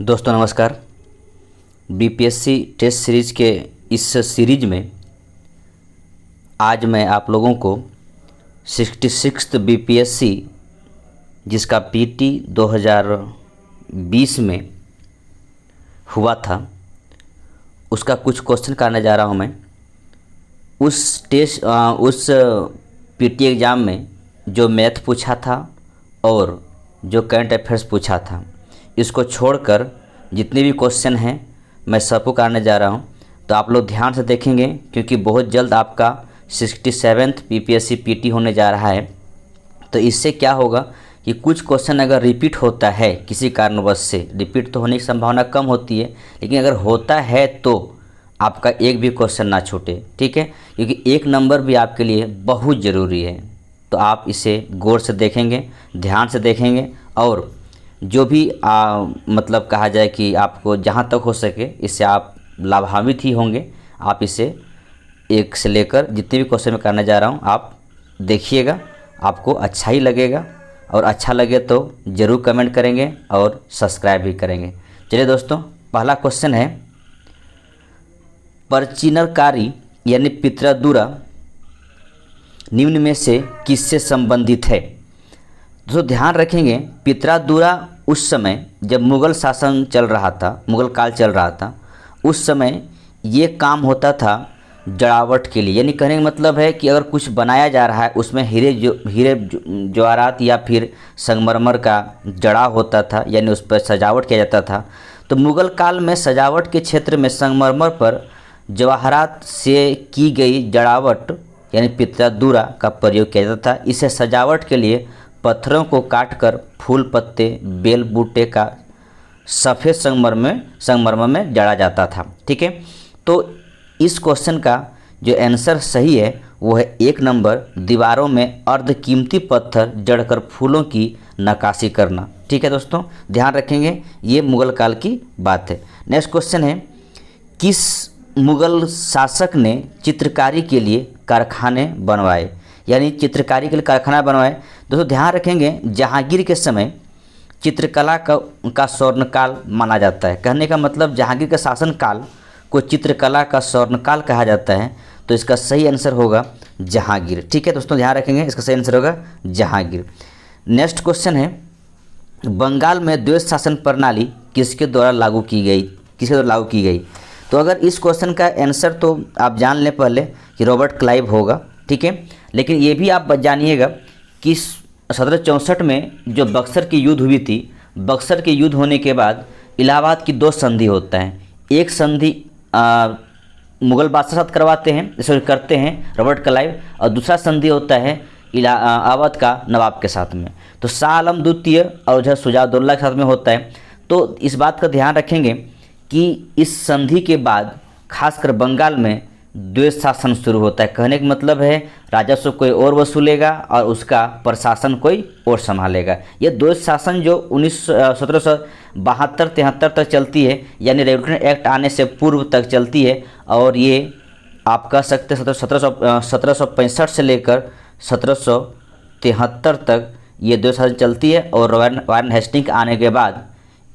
दोस्तों नमस्कार। BPSC test series के इस सीरीज में आज मैं आप लोगों को 66th बीपीएससी जिसका पीटी 2020 में हुआ था उसका कुछ क्वेश्चन करने जा रहा हूं। मैं उस पीटी एग्ज़ाम में जो मैथ पूछा था और जो करंट अफेयर्स पूछा था, इसको छोड़कर जितने भी क्वेश्चन हैं मैं सबको करने जा रहा हूं। तो आप लोग ध्यान से देखेंगे क्योंकि बहुत जल्द आपका 67th बीपीएससी पीटी होने जा रहा है। तो इससे क्या होगा कि कुछ क्वेश्चन अगर रिपीट होता है किसी कारणवश से, रिपीट तो होने की संभावना कम होती है, लेकिन अगर होता है तो आपका एक भी क्वेश्चन ना छूटे, ठीक है, क्योंकि एक नंबर भी आपके लिए बहुत ज़रूरी है। तो आप इसे गौर से देखेंगे, ध्यान से देखेंगे और जो भी मतलब कहा जाए कि आपको जहाँ तक हो सके इससे आप लाभान्वित ही होंगे। आप इसे एक से लेकर जितने भी क्वेश्चन मैं करने जा रहा हूँ आप देखिएगा, आपको अच्छा ही लगेगा और अच्छा लगे तो ज़रूर कमेंट करेंगे और सब्सक्राइब भी करेंगे। चलिए दोस्तों, पहला क्वेश्चन है, परचिनरकारी यानी पितृदूरा निम्न में से किससे संबंधित है? दोस्तों ध्यान रखेंगे, पितृदूरा उस समय जब मुग़ल शासन चल रहा था, मुग़ल काल चल रहा था, उस समय ये काम होता था जड़ावट के लिए। यानी कहने का मतलब है कि अगर कुछ बनाया जा रहा है उसमें हीरे जवाहरात या फिर संगमरमर का जड़ा होता था, यानी उस पर सजावट किया जाता था। तो मुग़ल काल में सजावट के क्षेत्र में संगमरमर पर जवाहरात से की गई जड़ावट यानी पितृदूरा का प्रयोग किया जाता था। इसे सजावट के लिए पत्थरों को काटकर फूल पत्ते बेल बूटे का सफ़ेद संगमरमर में जड़ा जाता था, ठीक है। तो इस क्वेश्चन का जो आंसर सही है वो है 1 नंबर, दीवारों में अर्धकीमती पत्थर जड़कर फूलों की नक्काशी करना, ठीक है दोस्तों, ध्यान रखेंगे, ये मुग़ल काल की बात है। नेक्स्ट क्वेश्चन है, किस मुग़ल शासक ने चित्रकारी के लिए कारखाने बनवाए? यानी चित्रकारी के लिए कारखाना बनवाए। दोस्तों ध्यान रखेंगे, जहांगीर के समय चित्रकला का स्वर्णकाल माना जाता है। कहने का मतलब जहांगीर का शासनकाल को चित्रकला का स्वर्णकाल कहा जाता है। तो इसका सही आंसर होगा जहांगीर, ठीक है दोस्तों, ध्यान रखेंगे, इसका सही आंसर होगा जहांगीर। नेक्स्ट क्वेश्चन है, बंगाल में द्वैध शासन प्रणाली किसके द्वारा लागू की गई? तो अगर इस क्वेश्चन का आंसर तो आप जान लें पहले कि रॉबर्ट क्लाइव होगा, ठीक है, लेकिन ये भी आप जानिएगा कि 1764 में जो बक्सर की युद्ध हुई थी, बक्सर के युद्ध होने के बाद इलाहाबाद की 2 संधि होता है। एक संधि मुग़ल बादशाह साथ करते हैं रॉबर्ट क्लाइव, और दूसरा संधि होता है इलाहाबाद का नवाब के साथ में। तो शाह आलम द्वितीय और उधर शुजाउद्दौला के साथ में होता है। तो इस बात का ध्यान रखेंगे कि इस संधि के बाद खासकर बंगाल में द्वैध शासन शुरू होता है। कहने का मतलब है राजस्व कोई और वसूलेगा और उसका प्रशासन कोई और संभालेगा। ये द्वैध शासन जो 1772-73 तक चलती है, यानी रेवोल्यूशन एक्ट आने से पूर्व तक चलती है। और ये आप कह सकते हैं 1765 से लेकर 1773 तक ये द्वैध शासन चलती है, और वारेन हेस्टिंग्स आने के बाद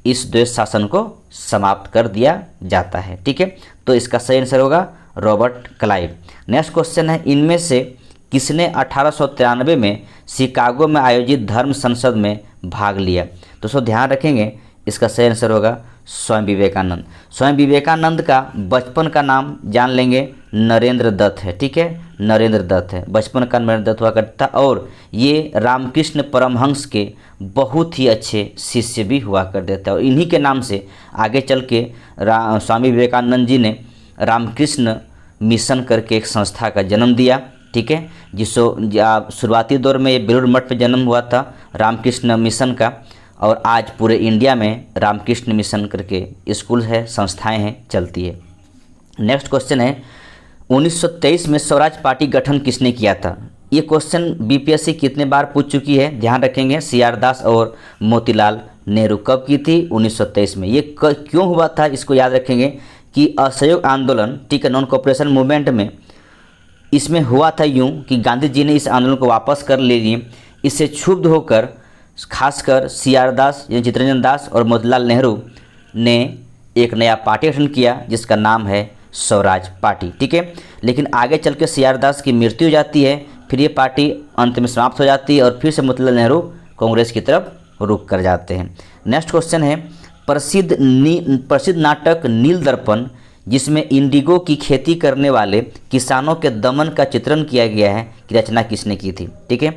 इस द्वैध शासन को समाप्त कर दिया जाता है, ठीक है। तो इसका सही आंसर होगा रॉबर्ट क्लाइव। नेक्स्ट क्वेश्चन है, इनमें से किसने 1893 में शिकागो में आयोजित धर्म संसद में भाग लिया? दोस्तों ध्यान रखेंगे, इसका सही आंसर होगा स्वयं विवेकानंद। स्वयं विवेकानंद का बचपन का नाम जान लेंगे, नरेंद्र दत्त है, ठीक है, नरेंद्र दत्त है, बचपन का नरेंद्र दत्त हुआ करता, और ये रामकृष्ण परमहंस के बहुत ही अच्छे शिष्य भी हुआ कर देता है। और इन्हीं के नाम से आगे चल के स्वामी विवेकानंद जी ने रामकृष्ण मिशन करके एक संस्था का जन्म दिया, ठीक है, जिसको शुरुआती दौर में ये बेलूर मठ में जन्म हुआ था रामकृष्ण मिशन का, और आज पूरे इंडिया में रामकृष्ण मिशन करके स्कूल है, संस्थाएं हैं, चलती है। नेक्स्ट क्वेश्चन है, 1923 में स्वराज पार्टी गठन किसने किया था? ये क्वेश्चन बीपीएससी कितने बार पूछ चुकी है, ध्यान रखेंगे, सीआर दास और मोतीलाल नेहरू। कब की थी? 1923 में। ये क्यों हुआ था इसको याद रखेंगे कि असहयोग आंदोलन, ठीक है, नॉन कोऑपरेशन मूवमेंट में इसमें हुआ था यूँ कि गांधी जी ने इस आंदोलन को वापस कर ले लिए। इससे क्षुब्ध होकर खासकर सीआर दास यानी चित्तरंजन दास और मोतीलाल नेहरू ने एक नया पार्टी गठन किया जिसका नाम है स्वराज पार्टी। ठीक है, लेकिन आगे चल के CR दास की मृत्यु हो जाती है, फिर ये पार्टी अंत में समाप्त हो जाती है और फिर से मोतीलाल नेहरू कांग्रेस की तरफ रुख कर जाते हैं। नेक्स्ट क्वेश्चन है, प्रसिद्ध नाटक नील दर्पण जिसमें इंडिगो की खेती करने वाले किसानों के दमन का चित्रण किया गया है कि रचना किसने की थी। ठीक है,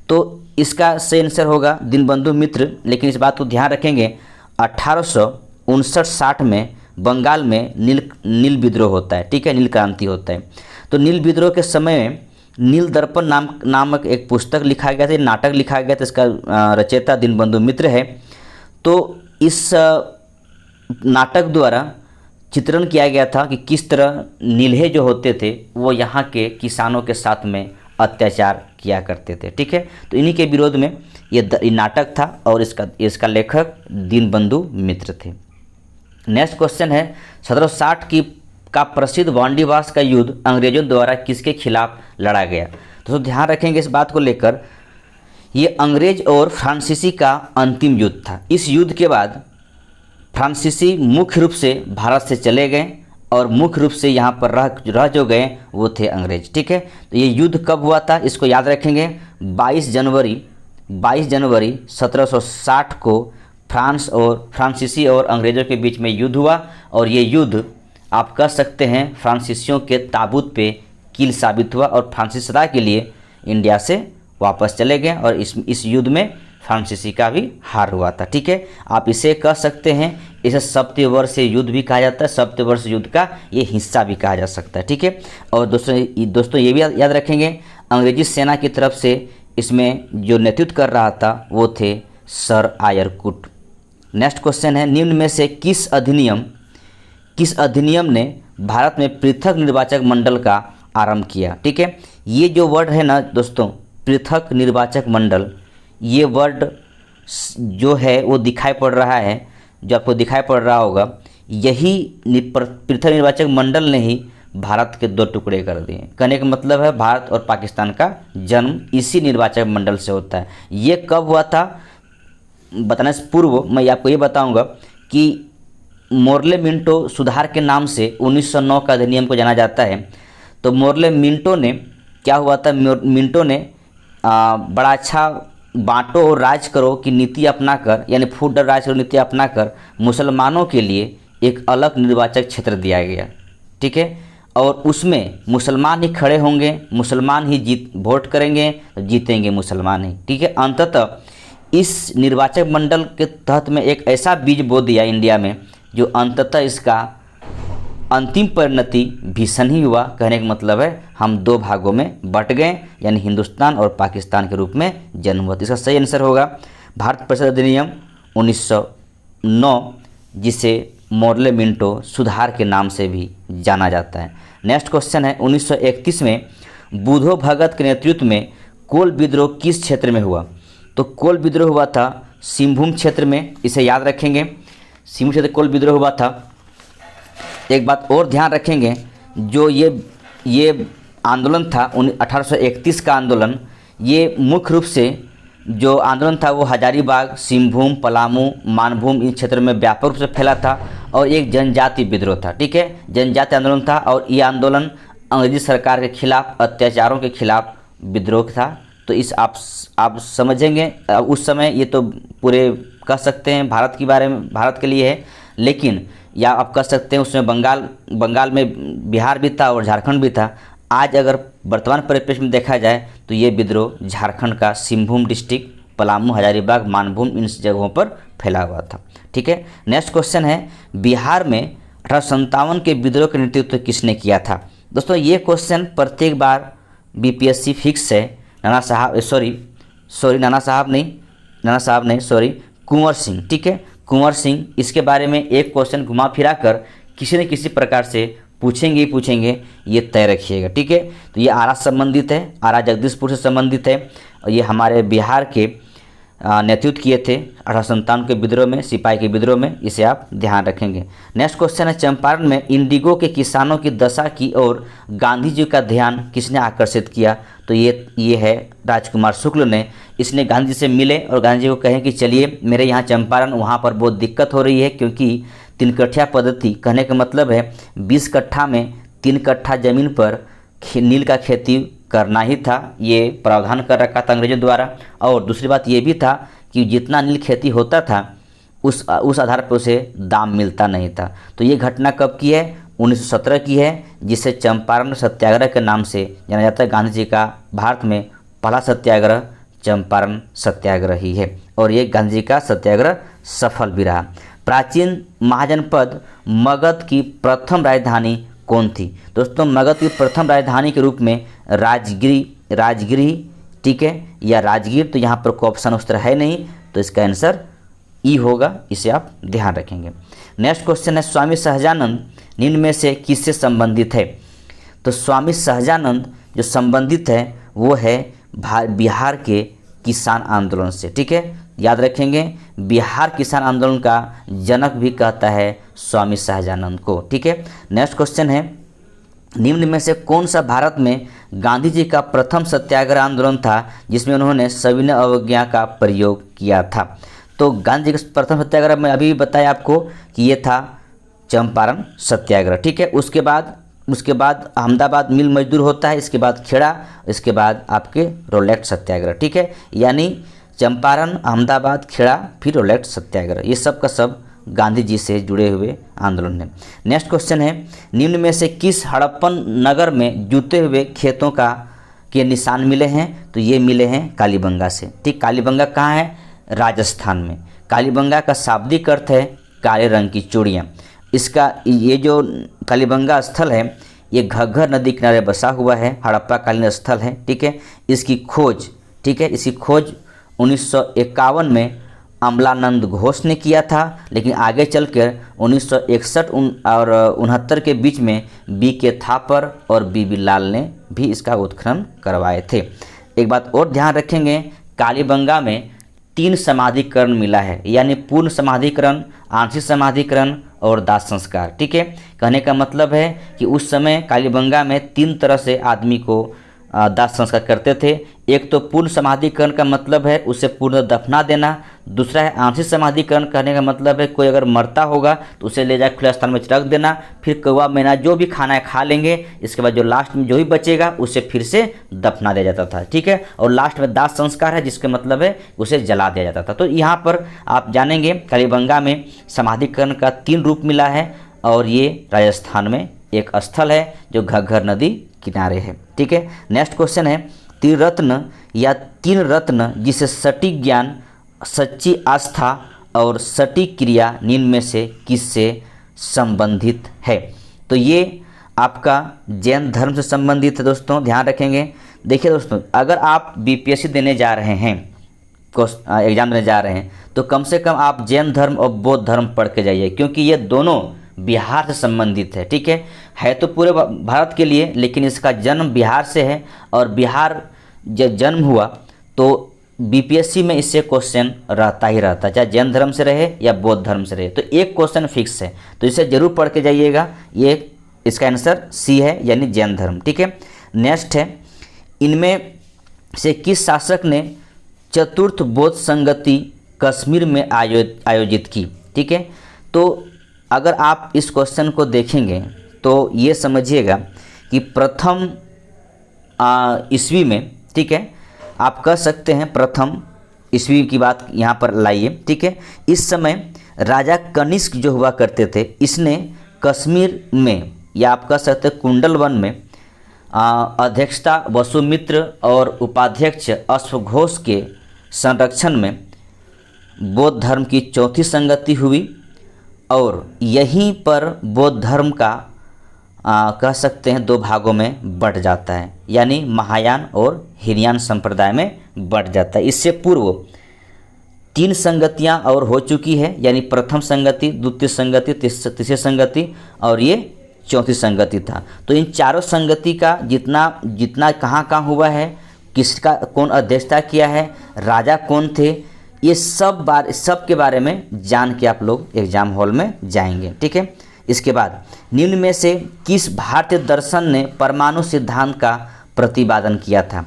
तो इसका सही आंसर होगा दीनबंधु मित्र। लेकिन इस बात को ध्यान रखेंगे 1859-60 में बंगाल में नील विद्रोह होता है। ठीक है, नील क्रांति होता है। तो नील विद्रोह के समय में नील दर्पण नामक एक पुस्तक लिखा गया था, नाटक लिखा गया था। इसका रचयिता दीनबंधु मित्र है। तो इस नाटक द्वारा चित्रण किया गया था कि किस तरह नील्हे जो होते थे वो यहाँ के किसानों के साथ में अत्याचार किया करते थे। ठीक है, तो इन्हीं के विरोध में ये नाटक था और इसका लेखक दीनबंधु मित्र थे। नेक्स्ट क्वेश्चन है, 1760 का प्रसिद्ध वांडीवास का युद्ध अंग्रेजों द्वारा किसके खिलाफ लड़ा गया। तो ध्यान रखेंगे इस बात को लेकर, ये अंग्रेज और फ्रांसीसी का अंतिम युद्ध था। इस युद्ध के बाद फ्रांसीसी मुख्य रूप से भारत से चले गए और मुख्य रूप से यहाँ पर रह जो गए वो थे अंग्रेज। ठीक है, तो ये युद्ध कब हुआ था इसको याद रखेंगे, 22 जनवरी 1760 को फ्रांसीसी और अंग्रेज़ों के बीच में युद्ध हुआ। और ये युद्ध आप कह सकते हैं फ्रांसीसियों के ताबूत पे कील साबित हुआ और फ्रांसीसी सदा के लिए इंडिया से वापस चले गए और इस युद्ध में फ्रांसीसी का भी हार हुआ था। ठीक है, आप इसे कह सकते हैं, इसे सप्तवर्ष युद्ध भी कहा जाता है, सप्तवर्ष युद्ध का ये हिस्सा भी कहा जा सकता है। ठीक है, और दोस्तों ये भी याद रखेंगे अंग्रेजी सेना की तरफ से इसमें जो नेतृत्व कर रहा था वो थे सर आयर कूट। नेक्स्ट क्वेश्चन है, निम्न में से किस अधिनियम ने भारत में पृथक निर्वाचक मंडल का आरंभ किया। ठीक है, ये जो वर्ड है ना दोस्तों, पृथक निर्वाचक मंडल, ये वर्ड जो है वो दिखाई पड़ रहा है, जो आपको दिखाई पड़ रहा होगा, यही पृथक निर्वाचक मंडल ने ही भारत के 2 टुकड़े कर दिए। कहने का मतलब है भारत और पाकिस्तान का जन्म इसी निर्वाचक मंडल से होता है। ये कब हुआ था बताने से पूर्व मैं आपको ये बताऊंगा कि मोर्ले मिंटो सुधार के नाम से 1909 का अधिनियम को जाना जाता है। तो मोर्ले मिंटो ने क्या हुआ था, मिंटो ने बड़ा अच्छा बांटो और राज करो की नीति अपनाकर, यानी फूट और राज करो नीति अपनाकर मुसलमानों के लिए एक अलग निर्वाचक क्षेत्र दिया गया। ठीक है, और उसमें मुसलमान ही खड़े होंगे, मुसलमान ही वोट करेंगे, जीतेंगे मुसलमान ही। ठीक है, अंततः इस निर्वाचक मंडल के तहत में एक ऐसा बीज बो दिया इंडिया में जो अंततः इसका अंतिम परिणति भीषण ही हुआ। कहने का मतलब है हम 2 भागों में बट गए, यानी हिंदुस्तान और पाकिस्तान के रूप में जन्म हुआ। इसका सही आंसर होगा भारत परिषद अधिनियम 1909, जिसे मोर्ले मिंटो सुधार के नाम से भी जाना जाता है। नेक्स्ट क्वेश्चन है, 1931 में बुधो भगत के नेतृत्व में कोल विद्रोह किस क्षेत्र में हुआ। तो कोल विद्रोह हुआ था सिंहभूम क्षेत्र में, इसे याद रखेंगे, सिंहभूम क्षेत्र कोल विद्रोह हुआ था। एक बात और ध्यान रखेंगे, जो ये आंदोलन था 1831 का आंदोलन, ये मुख्य रूप से जो आंदोलन था वो हजारीबाग, सिंहभूम, पलामू, मानभूम इन क्षेत्रों में व्यापक रूप से फैला था और एक जनजाति विद्रोह था। ठीक है, जनजाति आंदोलन था और ये आंदोलन अंग्रेजी सरकार के खिलाफ, अत्याचारों के खिलाफ विद्रोह था। तो इस आप समझेंगे, उस समय ये तो पूरे कह सकते हैं भारत के बारे में, भारत के लिए है, लेकिन या आप कह सकते हैं उसमें बंगाल में बिहार भी था और झारखंड भी था। आज अगर वर्तमान परिप्रेक्ष्य में देखा जाए तो ये विद्रोह झारखंड का सिंहभूम डिस्ट्रिक्ट, पलामू, हजारीबाग, मानभूम इन जगहों पर फैला हुआ था। ठीक है, नेक्स्ट क्वेश्चन है, बिहार में 1857 के विद्रोह का नेतृत्व किसने किया था। दोस्तों ये क्वेश्चन प्रत्येक बार बीपीएससी फिक्स है। कुंवर सिंह। ठीक है, कुंवर सिंह, इसके बारे में एक क्वेश्चन घुमा फिरा कर किसी न किसी प्रकार से पूछेंगे, ये तय रखिएगा। ठीक है, तो ये आरा संबंधित है, आरा जगदीशपुर से संबंधित है और ये हमारे बिहार के नेतृत्व किए थे 1857 के विद्रोह में, सिपाही के विद्रोह में, इसे आप ध्यान रखेंगे। नेक्स्ट क्वेश्चन है, चंपारण में इंडिगो के किसानों की दशा की ओर गांधी जी का ध्यान किसने आकर्षित किया। तो ये है राजकुमार शुक्ल ने। इसने गांधी जी से मिले और गांधी जी को कहें कि चलिए मेरे यहाँ चंपारण, वहाँ पर बहुत दिक्कत हो रही है क्योंकि तीन कट्ठा पद्धति कहने का मतलब है 20 कट्ठा में 3 कट्ठा ज़मीन पर नील का खेती करना ही था, ये प्रावधान कर रखा था अंग्रेजों द्वारा। और दूसरी बात ये भी था कि जितना नील खेती होता था उस आधार पर उसे दाम मिलता नहीं था। तो ये घटना कब की है? 1917 की है, जिसे चंपारण सत्याग्रह के नाम से जाना जाता है। गांधी जी का भारत में पहला सत्याग्रह चंपारण सत्याग्रह ही है और ये गांधी जी का सत्याग्रह सफल भी रहा। प्राचीन महाजनपद मगध की प्रथम राजधानी कौन थी? दोस्तों, मगध की प्रथम राजधानी के रूप में राजगिरी, ठीक है, या राजगीर। तो यहाँ पर कोई ऑप्शन उस तरह है नहीं, तो इसका आंसर ई होगा, इसे आप ध्यान रखेंगे। नेक्स्ट क्वेश्चन है, स्वामी सहजानंद निम्न में से किससे संबंधित है? तो स्वामी सहजानंद जो संबंधित है वो है बिहार के किसान आंदोलन से, ठीक है, याद रखेंगे। बिहार किसान आंदोलन का जनक भी कहता है स्वामी सहजानंद को, ठीक है। नेक्स्ट क्वेश्चन है, निम्न में से कौन सा भारत में गांधी जी का प्रथम सत्याग्रह आंदोलन था जिसमें उन्होंने सविनय अवज्ञा का प्रयोग किया था? तो गांधी जी का प्रथम सत्याग्रह में अभी बताया आपको कि ये था चंपारण सत्याग्रह, ठीक है। उसके बाद अहमदाबाद मिल मजदूर होता है, इसके बाद खेड़ा, इसके बाद आपके रोलेट सत्याग्रह, ठीक है। यानी चंपारण, अहमदाबाद, खेड़ा, फिर रोलेट सत्याग्रह, ये सब का सब गांधी जी से जुड़े हुए आंदोलन है। नेक्स्ट क्वेश्चन है, निम्न में से किस हड़प्पन नगर में जूते हुए खेतों के निशान मिले हैं? तो ये मिले हैं कालीबंगा से, ठीक। कालीबंगा कहाँ है? राजस्थान में। कालीबंगा का शाब्दिक अर्थ है काले रंग की चूड़ियाँ। इसका ये जो कालीबंगा स्थल है ये घग्घर नदी किनारे बसा हुआ है, हड़प्पा कालीन स्थल है, ठीक है। इसकी खोज 1951 में अमलानंद घोष ने किया था, लेकिन आगे चलकर 1961 और 69 के बीच में B.K. थापर और B.B. लाल ने भी इसका उत्खनन करवाए थे। एक बात और ध्यान रखेंगे, कालीबंगा में 3 समाधिकरण मिला है, यानी पूर्ण समाधिकरण, आंशिक समाधिकरण और दाह संस्कार, ठीक है। कहने का मतलब है कि उस समय कालीबंगा में 3 तरह से आदमी को दाह संस्कार करते थे। एक तो पूर्ण समाधिकरण का मतलब है उसे पूर्ण दफना देना। दूसरा है आंशिक समाधिकरण, कहने का मतलब है कोई अगर मरता होगा तो उसे ले जाकर खुले स्थान में रख देना, फिर कौवा मैना जो भी खाना है खा लेंगे, इसके बाद जो लास्ट में जो भी बचेगा उसे फिर से दफना दिया जाता था, ठीक है। और लास्ट में दाह संस्कार है, जिसके मतलब है उसे जला दिया जाता था। तो यहाँ पर आप जानेंगे कालीबंगा में समाधिकरण का 3 रूप मिला है और ये राजस्थान में एक स्थल है जो घग्घर नदी किनारे है, ठीक है। नेक्स्ट क्वेश्चन है, त्रिरत्न या 3 रत्न जिसे सटीक ज्ञान, सच्ची आस्था और सटीक क्रिया निम्न में से किससे संबंधित है? तो ये आपका जैन धर्म से संबंधित है दोस्तों, ध्यान रखेंगे। देखिए दोस्तों, अगर आप BPSC देने जा रहे हैं, एग्जाम देने जा रहे हैं, तो कम से कम आप जैन धर्म और बौद्ध धर्म पढ़ के जाइए, क्योंकि ये दोनों बिहार से संबंधित है, ठीक है तो पूरे भारत के लिए, लेकिन इसका जन्म बिहार से है। और बिहार जब जन्म हुआ तो BPSC में इससे क्वेश्चन रहता ही रहता, चाहे जैन धर्म से रहे या बौद्ध धर्म से रहे, तो एक क्वेश्चन फिक्स है, तो इसे जरूर पढ़ के जाइएगा। ये इसका आंसर C है, यानी जैन धर्म, ठीक है। नेक्स्ट है, इनमें से किस शासक ने चतुर्थ बौद्ध संगति कश्मीर में आयोजित की? ठीक है, तो अगर आप इस क्वेश्चन को देखेंगे तो ये समझिएगा कि प्रथम ईस्वी में, ठीक है, आप कह सकते हैं प्रथम ईस्वी की बात यहाँ पर लाइए, ठीक है। इस समय राजा कनिष्क जो हुआ करते थे, इसने कश्मीर में, या आप कह सकते हैं कुंडल वन में, अध्यक्षता वसुमित्र और उपाध्यक्ष अश्वघोष के संरक्षण में बौद्ध धर्म की चौथी संगति हुई, और यहीं पर बौद्ध धर्म का कह सकते हैं 2 भागों में बंट जाता है, यानी महायान और हीनयान संप्रदाय में बंट जाता है। इससे पूर्व 3 संगतियां और हो चुकी है, यानी प्रथम संगति, द्वितीय संगति, तीसरी संगति और ये चौथी संगति था। तो इन चारों संगति का जितना कहाँ हुआ है, किसका कौन अध्यक्षता किया है, राजा कौन थे, ये सब के बारे में जान के आप लोग एग्जाम हॉल में जाएंगे, ठीक है। इसके बाद निम्न में से किस भारतीय दर्शन ने परमाणु सिद्धांत का प्रतिपादन किया था?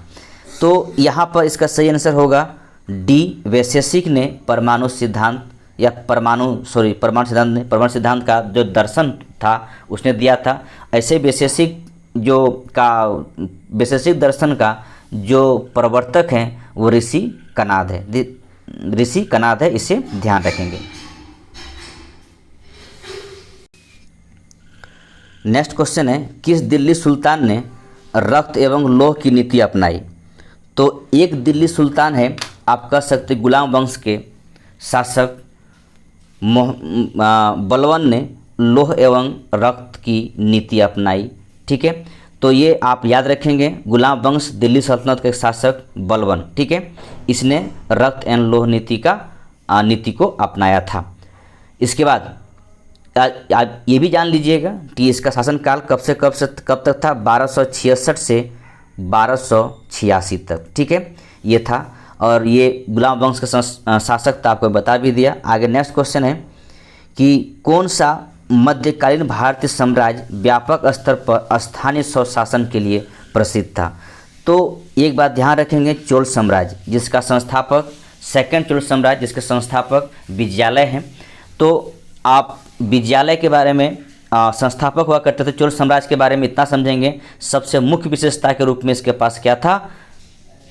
तो यहाँ पर इसका सही आंसर होगा डी, वैशेषिक ने परमाणु सिद्धांत या परमाणु सिद्धांत का जो दर्शन था उसने दिया था। ऐसे वैशेषिक दर्शन का जो प्रवर्तक हैं वो ऋषि कनाद है। इसे ध्यान रखेंगे। नेक्स्ट क्वेश्चन है, किस दिल्ली सुल्तान ने रक्त एवं लौह की नीति अपनाई? तो एक दिल्ली सुल्तान है, आप कह सकते गुलाम वंश के शासक बलवन ने लौह एवं रक्त की नीति अपनाई। ठीक है, तो ये आप याद रखेंगे, गुलाम वंश दिल्ली सल्तनत के शासक बलवन, ठीक है, इसने रक्त एवं लौह नीति को अपनाया था। इसके बाद आप ये भी जान लीजिएगा कि इसका शासनकाल कब तक था? 1266 से 1286 तक। ठीक है, ये था, और ये गुलाम वंश का शासक था, आपको बता भी दिया। आगे नेक्स्ट क्वेश्चन है कि कौन सा मध्यकालीन भारतीय साम्राज्य व्यापक स्तर पर स्थानीय स्वशासन के लिए प्रसिद्ध था? तो एक बात ध्यान रखेंगे, चोल साम्राज्य, जिसका संस्थापक सेकंड चोल साम्राज्य, जिसके संस्थापक विजयालय हैं। तो आप विजयालय के बारे में संस्थापक हुआ करते थे। चोल साम्राज्य के बारे में इतना समझेंगे, सबसे मुख्य विशेषता के रूप में इसके पास क्या था?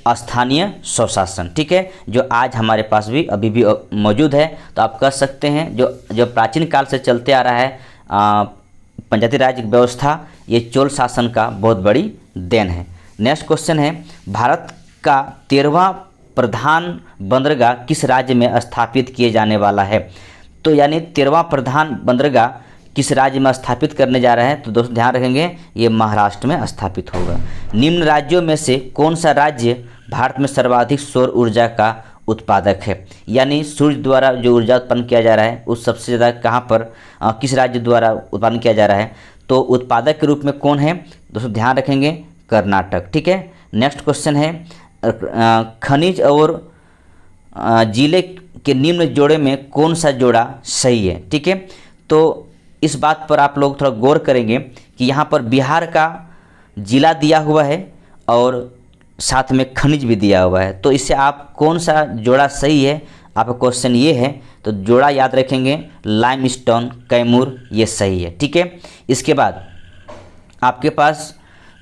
स्थानीय स्वशासन। ठीक है, जो आज हमारे पास भी अभी भी मौजूद है। तो आप कह सकते हैं जो प्राचीन काल से चलते आ रहा है पंचायती राज व्यवस्था, ये चोल शासन का बहुत बड़ी देन है। नेक्स्ट क्वेश्चन है, भारत का 13वां प्रधान बंदरगाह किस राज्य में स्थापित किए जाने वाला है? तो यानी 13वां प्रधान बंदरगाह किस राज्य में स्थापित करने जा रहे हैं? तो दोस्तों ध्यान रखेंगे, ये महाराष्ट्र में स्थापित होगा। निम्न राज्यों में से कौन सा राज्य भारत में सर्वाधिक सौर ऊर्जा का उत्पादक है? यानी सूर्य द्वारा जो ऊर्जा उत्पन्न किया जा रहा है, उस सबसे ज़्यादा कहाँ पर किस राज्य द्वारा उत्पादन किया जा रहा है? तो उत्पादक के रूप में कौन है? दोस्तों ध्यान रखेंगे, कर्नाटक। ठीक है, नेक्स्ट क्वेश्चन है, खनिज और जिले के निम्न जोड़े में कौन सा जोड़ा सही है? ठीक है, तो इस बात पर आप लोग थोड़ा गौर करेंगे कि यहाँ पर बिहार का जिला दिया हुआ है और साथ में खनिज भी दिया हुआ है। तो इससे आप कौन सा जोड़ा सही है, आपका क्वेश्चन ये है। तो जोड़ा याद रखेंगे, लाइमस्टोन, कैमूर, ये सही है। ठीक है, इसके बाद आपके पास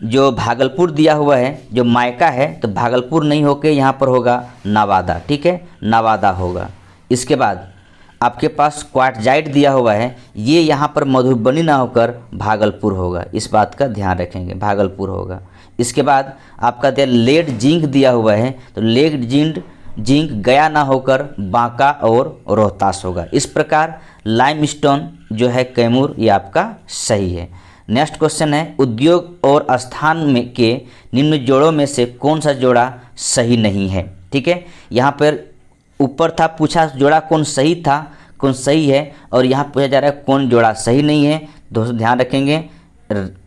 जो भागलपुर दिया हुआ है, जो मायका है, तो भागलपुर नहीं होके यहाँ पर होगा नवादा। ठीक है, नवादा होगा। इसके बाद आपके पास क्वार्टजाइट दिया हुआ है, ये यहाँ पर मधुबनी ना होकर भागलपुर होगा। इस बात का ध्यान रखेंगे, भागलपुर होगा। इसके बाद आपका लेड जिंक दिया हुआ है, तो लेड जिंक गया ना होकर बांका और रोहतास होगा। इस प्रकार लाइमस्टोन जो है कैमूर, ये आपका सही है। नेक्स्ट क्वेश्चन है, उद्योग और स्थान में के निम्न जोड़ों में से कौन सा जोड़ा सही नहीं है? ठीक है, यहाँ पर ऊपर था पूछा जोड़ा कौन सही था, कौन सही है, और यहाँ पूछा जा रहा है कौन जोड़ा सही नहीं है। दोस्तों ध्यान रखेंगे,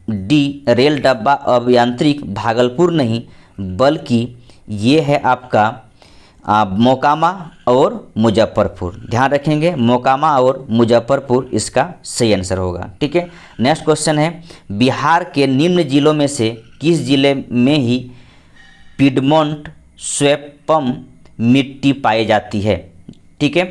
डी रेल डब्बा अभियांत्रिक भागलपुर नहीं, बल्कि ये है आपका मोकामा और मुजफ्फरपुर। ध्यान रखेंगे, मोकामा और मुजफ्फरपुर इसका सही आंसर होगा। ठीक है, नेक्स्ट क्वेश्चन है, बिहार के निम्न जिलों में से किस जिले में ही पिडमोंट स्वेप्पम मिट्टी पाई जाती है? ठीक है,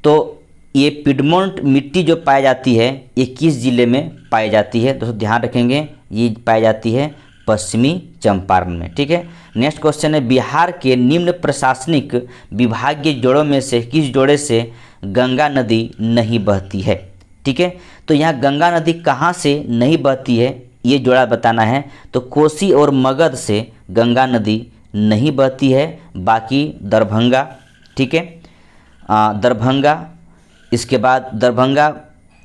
तो ये पिडमोंट मिट्टी जो पाई जाती है, ये किस जिले में पाई जाती है? दोस्तों ध्यान रखेंगे, ये पाई जाती है पश्चिमी चंपारण में। ठीक है, नेक्स्ट क्वेश्चन है, बिहार के निम्न प्रशासनिक विभागीय जोड़ों में से किस जोड़े से गंगा नदी नहीं बहती है? ठीक है, तो यहाँ गंगा नदी कहाँ से नहीं बहती है, ये जोड़ा बताना है। तो कोसी और मगध से गंगा नदी नहीं बहती है, बाकी दरभंगा, ठीक है, दरभंगा, इसके बाद दरभंगा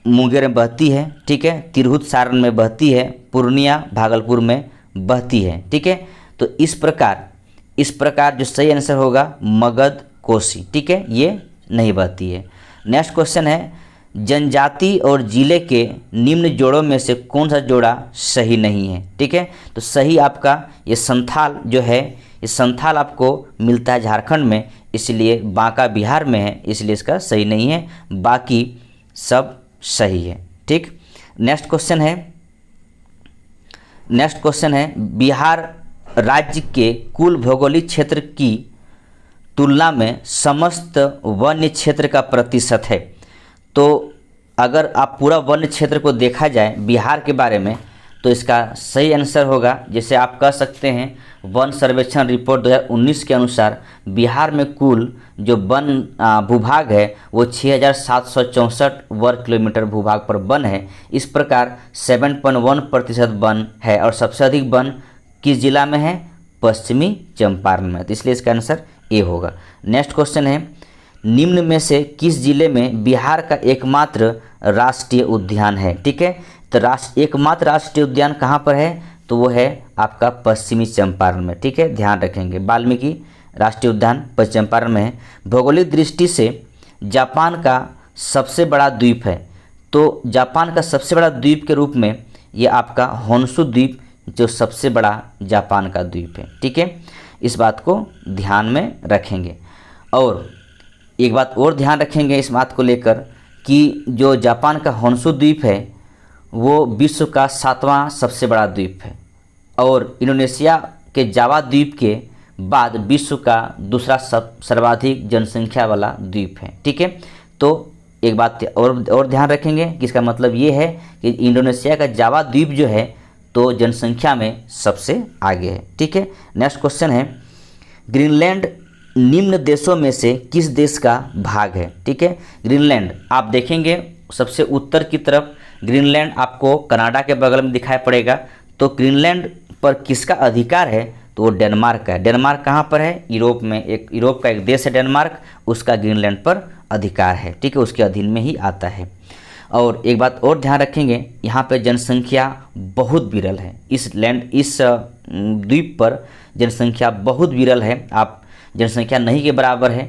मुंगेर में बहती है। ठीक है, तिरहुत सारण में बहती है, पूर्णिया भागलपुर में बहती है। ठीक है, तो इस प्रकार जो सही आंसर होगा मगध कोसी। ठीक है, ये नहीं बहती है। नेक्स्ट क्वेश्चन है, जनजाति और जिले के निम्न जोड़ों में से कौन सा जोड़ा सही नहीं है? ठीक है, तो सही आपका ये संथाल जो है, ये संथाल आपको मिलता है झारखंड में, इसलिए बांका बिहार में है, इसलिए इसका सही नहीं है, बाकी सब सही है। ठीक, नेक्स्ट क्वेश्चन है, बिहार राज्य के कुल भौगोलिक क्षेत्र की तुलना में समस्त वन्य क्षेत्र का प्रतिशत है। तो अगर आप पूरा वन्य क्षेत्र को देखा जाए बिहार के बारे में तो इसका सही आंसर होगा, जैसे आप कह सकते हैं वन सर्वेक्षण रिपोर्ट 2019 के अनुसार बिहार में कुल जो वन भूभाग है वो 6,764 वर्ग किलोमीटर भूभाग पर वन है। इस प्रकार 7.1% वन है और सबसे अधिक वन किस जिला में है? पश्चिमी चंपारण में। तो इसलिए इसका आंसर ए होगा। नेक्स्ट क्वेश्चन है, निम्न में से किस जिले में बिहार का एकमात्र राष्ट्रीय उद्यान है? ठीक है, तो एकमात्र राष्ट्रीय उद्यान कहाँ पर है? तो वो है आपका पश्चिमी चंपारण में। ठीक है, ध्यान रखेंगे, वाल्मीकि राष्ट्रीय उद्यान पश्चिम चंपारण में है। भौगोलिक दृष्टि से जापान का सबसे बड़ा द्वीप है, तो जापान का सबसे बड़ा द्वीप के रूप में ये आपका होन्शु द्वीप जो सबसे बड़ा जापान का द्वीप है। ठीक है, इस बात को ध्यान में रखेंगे। और एक बात और ध्यान रखेंगे इस बात को लेकर कि जो जापान का होन्शु द्वीप है वो विश्व का 7वां सबसे बड़ा द्वीप है और इंडोनेशिया के जावा द्वीप के बाद विश्व का दूसरा सर्वाधिक जनसंख्या वाला द्वीप है। ठीक है, तो एक बात और ध्यान रखेंगे कि इसका मतलब ये है कि इंडोनेशिया का जावा द्वीप जो है तो जनसंख्या में सबसे आगे है। ठीक है, नेक्स्ट क्वेश्चन है, ग्रीनलैंड निम्न देशों में से किस देश का भाग है? ठीक है, ग्रीनलैंड आप देखेंगे सबसे उत्तर की तरफ ग्रीनलैंड आपको कनाडा के बगल में दिखाई पड़ेगा। तो ग्रीनलैंड पर किसका अधिकार है? तो वो डेनमार्क का है। डेनमार्क कहाँ पर है? यूरोप में, यूरोप का एक देश है डेनमार्क, उसका ग्रीनलैंड पर अधिकार है। ठीक है, उसके अधीन में ही आता है। और एक बात और ध्यान रखेंगे, यहाँ पे जनसंख्या बहुत विरल है। इस द्वीप पर जनसंख्या बहुत विरल है, आप जनसंख्या नहीं के बराबर है,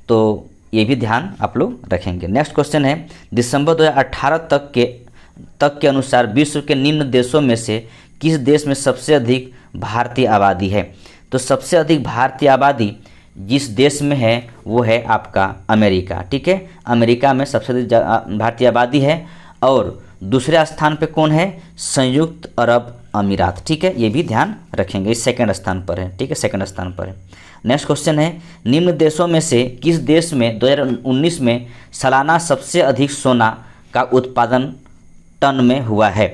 तो ये भी ध्यान आप लोग रखेंगे। नेक्स्ट क्वेश्चन है, दिसंबर 2018 तक के अनुसार विश्व के निम्न देशों में से किस देश में सबसे अधिक भारतीय आबादी है? तो सबसे अधिक भारतीय आबादी जिस देश में है वो है आपका अमेरिका। ठीक है, अमेरिका में सबसे अधिक भारतीय आबादी है और दूसरे स्थान पे कौन है? संयुक्त अरब अमीरात। ठीक है, ये भी ध्यान रखेंगे, इस सेकंड स्थान पर है। ठीक है, सेकंड स्थान पर है। नेक्स्ट क्वेश्चन है, निम्न देशों में से किस देश में 2019 में सालाना सबसे अधिक सोना का उत्पादन टन में हुआ है?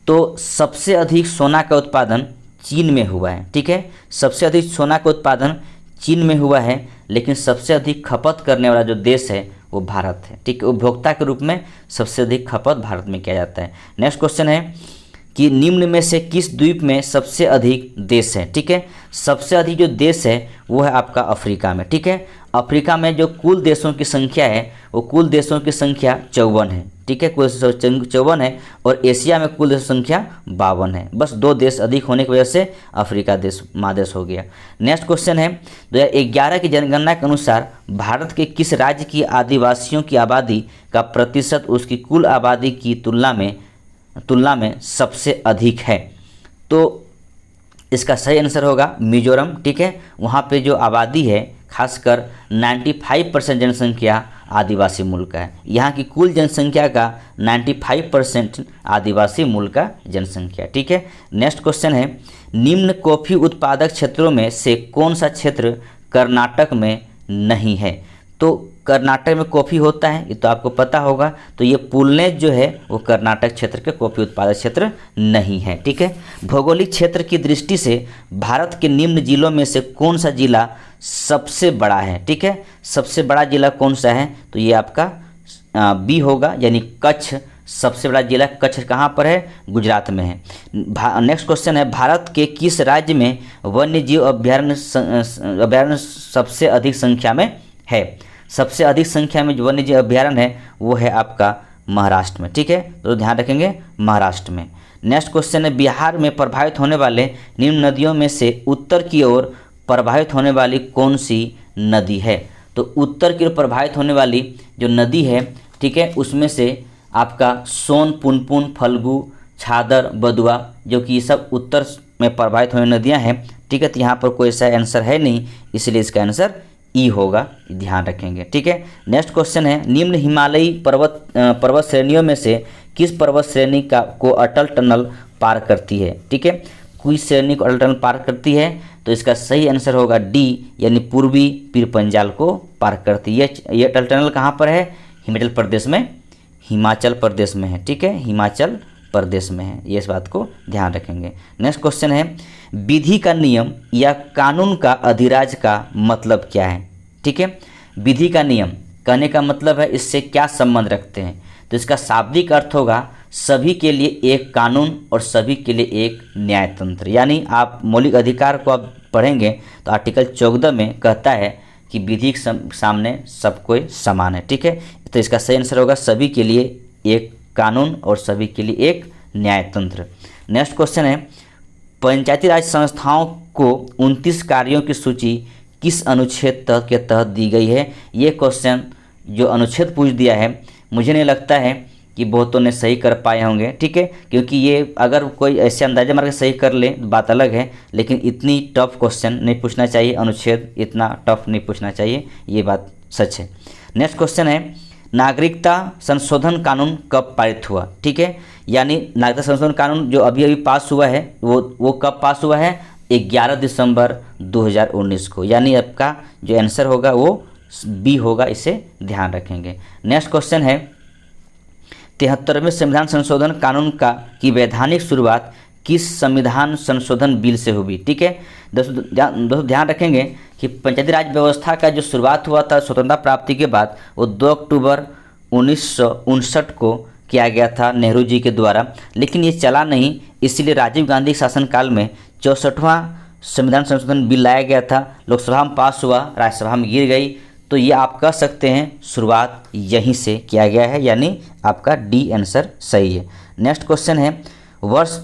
तो सबसे अधिक सोना का उत्पादन चीन में हुआ है। ठीक है, सबसे अधिक सोना का उत्पादन चीन में हुआ है, लेकिन सबसे अधिक खपत करने वाला जो देश है वो भारत है। ठीक है, उपभोक्ता के रूप में सबसे अधिक खपत भारत में किया जाता है। नेक्स्ट क्वेश्चन है कि निम्न में से किस द्वीप में सबसे अधिक देश है? ठीक है, सबसे अधिक जो देश है वो है आपका अफ्रीका में। ठीक है, अफ्रीका में जो कुल देशों की संख्या है वो कुल देशों की संख्या 54 है। ठीक है, कुल 54 है और एशिया में कुल देशों की संख्या 52 है। बस 2 देश अधिक होने की वजह से अफ्रीका देश महादेश हो गया। नेक्स्ट क्वेश्चन है, 2011 की जनगणना के अनुसार भारत के किस राज्य की आदिवासियों की आबादी का प्रतिशत उसकी कुल आबादी की तुलना में सबसे अधिक है? तो इसका सही आंसर होगा मिजोरम। ठीक है, वहाँ पे जो आबादी है खासकर 95% जनसंख्या आदिवासी मूल का है। यहाँ की कुल जनसंख्या का 95% आदिवासी मूल का जनसंख्या। ठीक है, नेक्स्ट क्वेश्चन है, निम्न कॉफ़ी उत्पादक क्षेत्रों में से कौन सा क्षेत्र कर्नाटक में नहीं है? तो कर्नाटक में कॉफ़ी होता है, ये तो आपको पता होगा। तो ये पुलनेज जो है वो कर्नाटक क्षेत्र के कॉफ़ी उत्पादक क्षेत्र नहीं है। ठीक है, भौगोलिक क्षेत्र की दृष्टि से भारत के निम्न जिलों में से कौन सा जिला सबसे बड़ा है? ठीक है, सबसे बड़ा जिला कौन सा है? तो ये आपका बी होगा, यानी कच्छ। सबसे बड़ा जिला कच्छ कहाँ पर है? गुजरात में है। नेक्स्ट क्वेश्चन है, भारत के किस राज्य में वन्य जीव अभ्यारण्य सबसे अधिक संख्या में है? सबसे अधिक संख्या में जो वन्य जीव अभ्यारण्य है वो है आपका महाराष्ट्र में। ठीक है, तो ध्यान रखेंगे महाराष्ट्र में। नेक्स्ट क्वेश्चन है, बिहार में प्रभावित होने वाले निम्न नदियों में से उत्तर की ओर प्रभावित होने वाली कौन सी नदी है? तो उत्तर की ओर प्रभावित होने वाली जो नदी है, ठीक है, उसमें से आपका सोन, पुनपुन, फल्गु, छादर, बदुआ, जो कि ये सब उत्तर में प्रभावित होने नदियां हैं। ठीक है, तो यहाँ पर कोई ऐसा आंसर है नहीं, इसलिए इसका आंसर ई होगा, ध्यान रखेंगे। ठीक है, नेक्स्ट क्वेश्चन है, निम्न हिमालयी पर्वत श्रेणियों में से किस पर्वत श्रेणी को अटल टनल पार करती है? ठीक है, किस श्रेणी को अटल टनल पार करती है? तो इसका सही आंसर होगा डी, यानी पूर्वी पीरपंजाल को पार करती है। ये अटल टनल कहाँ पर है? हिमाचल प्रदेश में, हिमाचल प्रदेश में है। ठीक है, हिमाचल प्रदेश में है, ये इस बात को ध्यान रखेंगे। नेक्स्ट क्वेश्चन है, विधि का नियम या कानून का अधिराज का मतलब क्या है? ठीक है, विधि का नियम कहने का मतलब है इससे क्या संबंध रखते हैं, तो इसका शाब्दिक अर्थ होगा सभी के लिए एक कानून और सभी के लिए एक न्यायतंत्र। यानी आप मौलिक अधिकार को आप पढ़ेंगे तो आर्टिकल 14 में कहता है कि विधि के सामने सब कोई समान है। ठीक है, तो इसका सही आंसर होगा सभी के लिए एक कानून और सभी के लिए एक न्यायतंत्र। नेक्स्ट क्वेश्चन है, पंचायती राज संस्थाओं को 29 कार्यों की सूची किस अनुच्छेद के तहत दी गई है? ये क्वेश्चन जो अनुच्छेद पूछ दिया है, मुझे नहीं लगता है कि बहुतों ने सही कर पाए होंगे। ठीक है, क्योंकि ये अगर कोई ऐसे अंदाजे मार के सही कर ले बात अलग है, लेकिन इतनी टफ क्वेश्चन नहीं पूछना चाहिए, अनुच्छेद इतना टफ नहीं पूछना चाहिए, ये बात सच है। नेक्स्ट क्वेश्चन है, नागरिकता संशोधन कानून कब पारित हुआ? ठीक है, यानी नागरिकता संशोधन कानून जो अभी अभी पास हुआ है वो कब पास हुआ है? 11 दिसंबर 2019 को, यानी आपका जो आंसर होगा वो बी होगा, इसे ध्यान रखेंगे। नेक्स्ट क्वेश्चन है, 73वें संविधान संशोधन कानून की वैधानिक शुरुआत किस संविधान संशोधन बिल से हुई? ठीक है दोस्तों, ध्यान रखेंगे कि पंचायती राज व्यवस्था का जो शुरुआत हुआ था स्वतंत्रता प्राप्ति के बाद, वो 2 अक्टूबर 1959 को किया गया था नेहरू जी के द्वारा, लेकिन ये चला नहीं, इसीलिए राजीव गांधी शासनकाल में 64वां संविधान संशोधन बिल लाया गया था, लोकसभा में पास हुआ, राज्यसभा में गिर गई। तो ये आप कह सकते हैं शुरुआत यहीं से किया गया है, यानी आपका डी आंसर सही है। नेक्स्ट क्वेश्चन है, वर्ष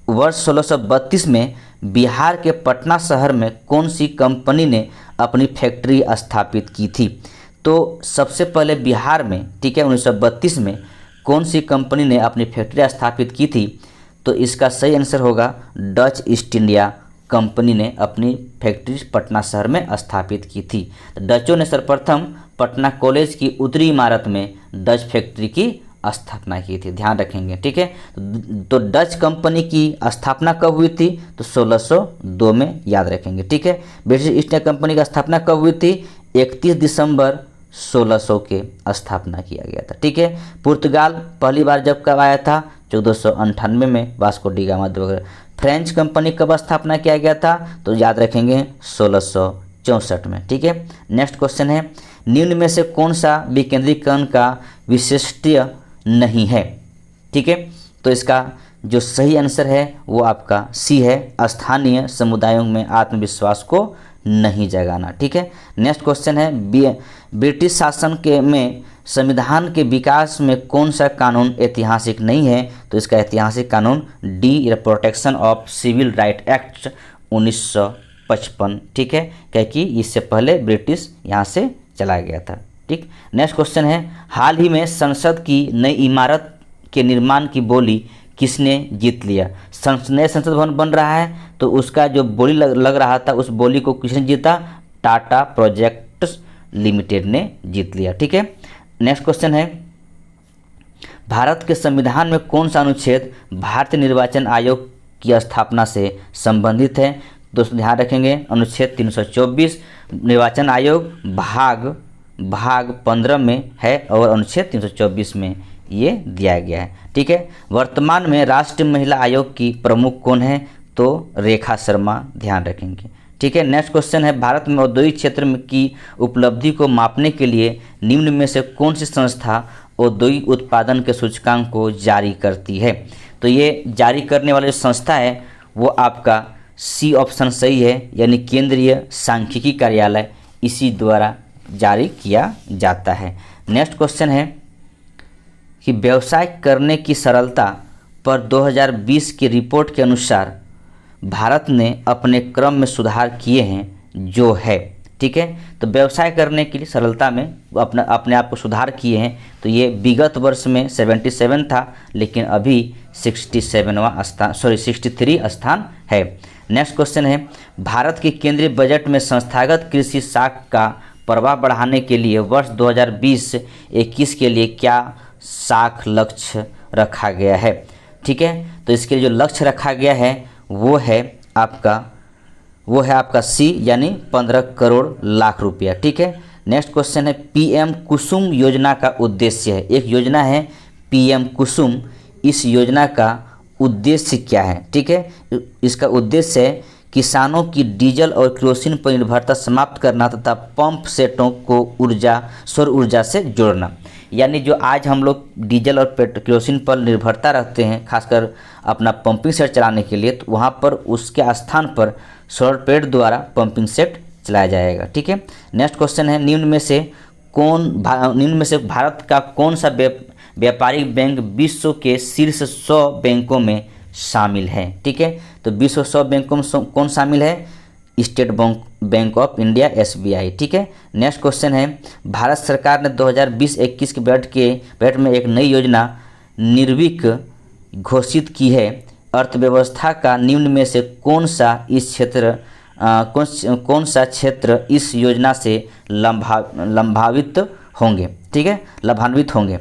1632 में बिहार के पटना शहर में कौन सी कंपनी ने अपनी फैक्ट्री स्थापित की थी? तो सबसे पहले बिहार में, ठीक है, 1932 में कौन सी कंपनी ने अपनी फैक्ट्री स्थापित की थी? तो इसका सही आंसर होगा डच ईस्ट इंडिया कंपनी ने अपनी फैक्ट्री पटना शहर में स्थापित की थी। तो डचों ने सर्वप्रथम पटना कॉलेज की उत्तरी इमारत में डच फैक्ट्री की स्थापना की थी, ध्यान रखेंगे। ठीक है, तो डच कंपनी की स्थापना कब हुई थी? तो 1602 में, याद रखेंगे। ठीक है, ब्रिटिश ईस्ट इंडिया कंपनी की स्थापना कब हुई थी? 31 दिसंबर 1600 के स्थापना किया गया था। ठीक है, पुर्तगाल पहली बार जब कब आया था? 1498 में, वास्को डी गामा वगैरह। फ्रेंच कंपनी कब स्थापना किया गया था? तो याद रखेंगे 1664 में। ठीक है, नेक्स्ट क्वेश्चन है, निम्न में से कौन सा विकेंद्रीकरण का विशिष्टीय नहीं है? ठीक है, तो इसका जो सही आंसर है वो आपका सी है, स्थानीय समुदायों में आत्मविश्वास को नहीं जगाना। ठीक है, नेक्स्ट क्वेश्चन है, ब्रिटिश शासन में संविधान के विकास में कौन सा कानून ऐतिहासिक नहीं है? तो इसका ऐतिहासिक कानून D, protection of civil right act 1955। ठीक है, क्योंकि इससे पहले ब्रिटिश यहाँ से चला गया था। ठीक, नेक्स्ट क्वेश्चन है, हाल ही में संसद की नई इमारत के निर्माण की बोली किसने जीत लिया? नया संसद भवन बन रहा है, तो उसका जो बोली लग रहा था, उस बोली को किसने जीता? टाटा प्रोजेक्ट्स लिमिटेड ने जीत लिया। ठीक है, नेक्स्ट क्वेश्चन है, भारत के संविधान में कौन सा अनुच्छेद भारतीय निर्वाचन आयोग की स्थापना से संबंधित है? दोस्तों ध्यान रखेंगे, अनुच्छेद 324 निर्वाचन आयोग भाग 15 में है और अनुच्छेद 324 में ये दिया गया है। ठीक है, वर्तमान में राष्ट्रीय महिला आयोग की प्रमुख कौन है? तो रेखा शर्मा, ध्यान रखेंगे। ठीक है, नेक्स्ट क्वेश्चन है, भारत में औद्योगिक क्षेत्र में की उपलब्धि को मापने के लिए निम्न में से कौन सी संस्था औद्योगिक उत्पादन के सूचकांक को जारी करती है? तो ये जारी करने वाली संस्था है वो आपका सी ऑप्शन सही है, यानी केंद्रीय सांख्यिकी कार्यालय, इसी द्वारा जारी किया जाता है। नेक्स्ट क्वेश्चन है कि व्यवसाय करने की सरलता पर 2020 की रिपोर्ट के अनुसार भारत ने अपने क्रम में सुधार किए हैं जो है। ठीक है, तो व्यवसाय करने के लिए सरलता में अपने आप को सुधार किए हैं, तो ये विगत वर्ष में 77 था, लेकिन अभी 63 स्थान है। नेक्स्ट क्वेश्चन है, भारत के केंद्रीय बजट में संस्थागत कृषि साख का प्रभाव बढ़ाने के लिए वर्ष 2020-21 के लिए क्या साख लक्ष्य रखा गया है? ठीक है, तो इसके लिए जो लक्ष्य रखा गया है वो है आपका वो है आपका सी यानी 15 करोड़ लाख रुपया। ठीक है। नेक्स्ट क्वेश्चन है पीएम कुसुम योजना का उद्देश्य है। एक योजना है पीएम कुसुम, इस योजना का उद्देश्य क्या है? ठीक है। इसका उद्देश्य है किसानों की डीजल और केरोसिन पर निर्भरता समाप्त करना तथा पंप सेटों को सौर ऊर्जा से जोड़ना। यानी जो आज हम लोग डीजल और केरोसिन पर निर्भरता रखते हैं, खासकर अपना पंपिंग सेट चलाने के लिए, तो वहाँ पर उसके स्थान पर सौर प्लेट द्वारा पंपिंग सेट चलाया जाएगा। ठीक है। नेक्स्ट क्वेश्चन है निम्न में से भारत का कौन सा व्यापारिक बैंक विश्व के शीर्ष 100 बैंकों में शामिल है? ठीक है। तो विश्व 100 बैंकों में कौन शामिल है? State bank of India SBI। ठीक है। नेक्स्ट क्वेश्चन है भारत सरकार ने 2020-21 के बजट में एक नई योजना निर्विक घोषित की है। अर्थव्यवस्था का निम्न में से कौन सा क्षेत्र इस योजना से लाभान्वित होंगे? ठीक है, लाभान्वित होंगे।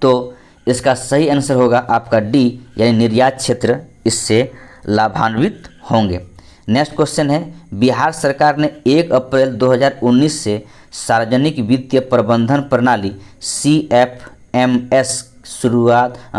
तो इसका सही आंसर होगा आपका डी यानी निर्यात क्षेत्र इससे लाभान्वित होंगे। नेक्स्ट क्वेश्चन है बिहार सरकार ने 1 अप्रैल 2019 से सार्वजनिक वित्तीय प्रबंधन प्रणाली CFMS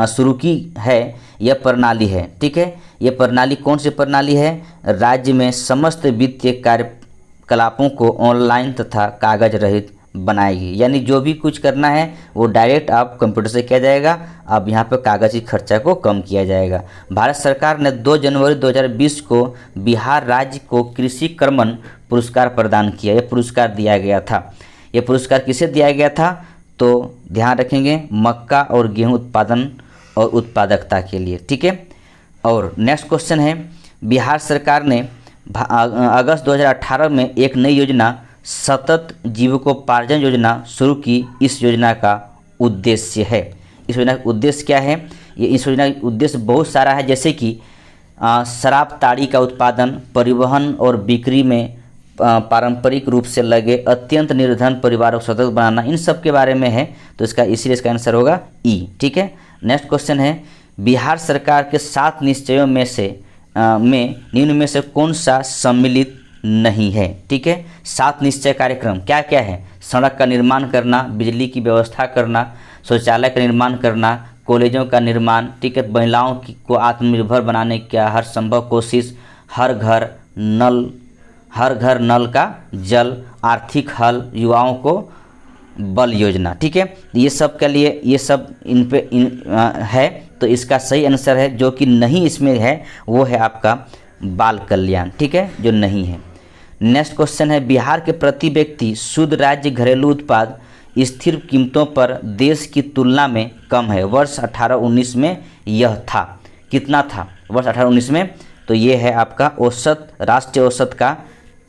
शुरू की है। यह प्रणाली है, ठीक है, यह प्रणाली कौन सी प्रणाली है? राज्य में समस्त वित्तीय कार्यकलापों को ऑनलाइन तथा कागज रहित बनाएगी। यानी जो भी कुछ करना है वो डायरेक्ट आप कंप्यूटर से किया जाएगा। अब यहाँ पर कागजी खर्चा को कम किया जाएगा। भारत सरकार ने 2 जनवरी 2020 को बिहार राज्य को कृषि कर्मण पुरस्कार प्रदान किया। यह पुरस्कार दिया गया था। यह पुरस्कार किसे दिया गया था? तो ध्यान रखेंगे मक्का और गेहूँ उत्पादन और उत्पादकता के लिए। ठीक है। और नेक्स्ट क्वेश्चन है बिहार सरकार ने अगस्त 2018 में एक नई योजना सतत जीविकोपार्जन योजना शुरू की। इस योजना का उद्देश्य है, इस योजना का उद्देश्य क्या है? इस योजना का उद्देश्य बहुत सारा है, जैसे कि शराब ताड़ी का उत्पादन, परिवहन और बिक्री में पारंपरिक रूप से लगे अत्यंत निर्धन परिवारों को सतत बनाना, इन सब के बारे में है। तो इसलिए इसका आंसर होगा ई। ठीक है। नेक्स्ट क्वेश्चन है बिहार सरकार के 7 निश्चयों में निम्न में से कौन सा सम्मिलित नहीं है? ठीक है। 7 निश्चय कार्यक्रम क्या क्या है? सड़क का निर्माण करना, बिजली की व्यवस्था करना, शौचालय का निर्माण करना, कॉलेजों का निर्माण, ठीक है, महिलाओं को आत्मनिर्भर बनाने की हर संभव कोशिश, हर घर नल का जल, आर्थिक हल, युवाओं को बल योजना। ठीक है। ये सब के लिए ये सब है। तो इसका सही आंसर है जो कि नहीं इसमें है वो है आपका बाल कल्याण। ठीक है, जो नहीं है। नेक्स्ट क्वेश्चन है बिहार के प्रति व्यक्ति शुद्ध राज्य घरेलू उत्पाद स्थिर कीमतों पर देश की तुलना में कम है। वर्ष 18-19 में यह था, कितना था वर्ष 18-19 में? तो ये है आपका औसत, राष्ट्रीय औसत का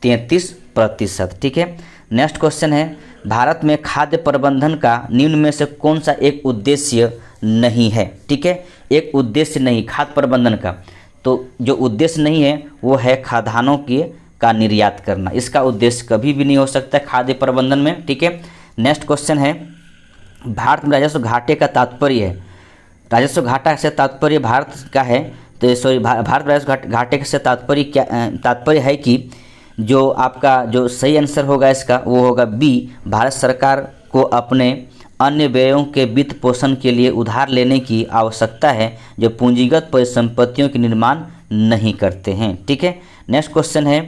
33%। ठीक है। नेक्स्ट क्वेश्चन है भारत में खाद्य प्रबंधन का निम्न में से कौन सा एक उद्देश्य नहीं है? ठीक है, एक उद्देश्य नहीं खाद्य प्रबंधन का। तो जो उद्देश्य नहीं है वो है खाद्यान्नों का निर्यात करना। इसका उद्देश्य कभी भी नहीं हो सकता खाद्य प्रबंधन में। ठीक है। नेक्स्ट क्वेश्चन है भारत में राजस्व घाटे का तात्पर्य है। राजस्व घाटा से तात्पर्य भारत का है, तो सॉरी भारत राजस्व घाटे से तात्पर्य क्या? तात्पर्य है कि जो आपका जो सही आंसर होगा इसका वो होगा बी। भारत सरकार को अपने अन्य व्ययों के वित्त पोषण के लिए उधार लेने की आवश्यकता है जो पूंजीगत परिसंपत्तियों के निर्माण नहीं करते हैं। ठीक है। नेक्स्ट क्वेश्चन है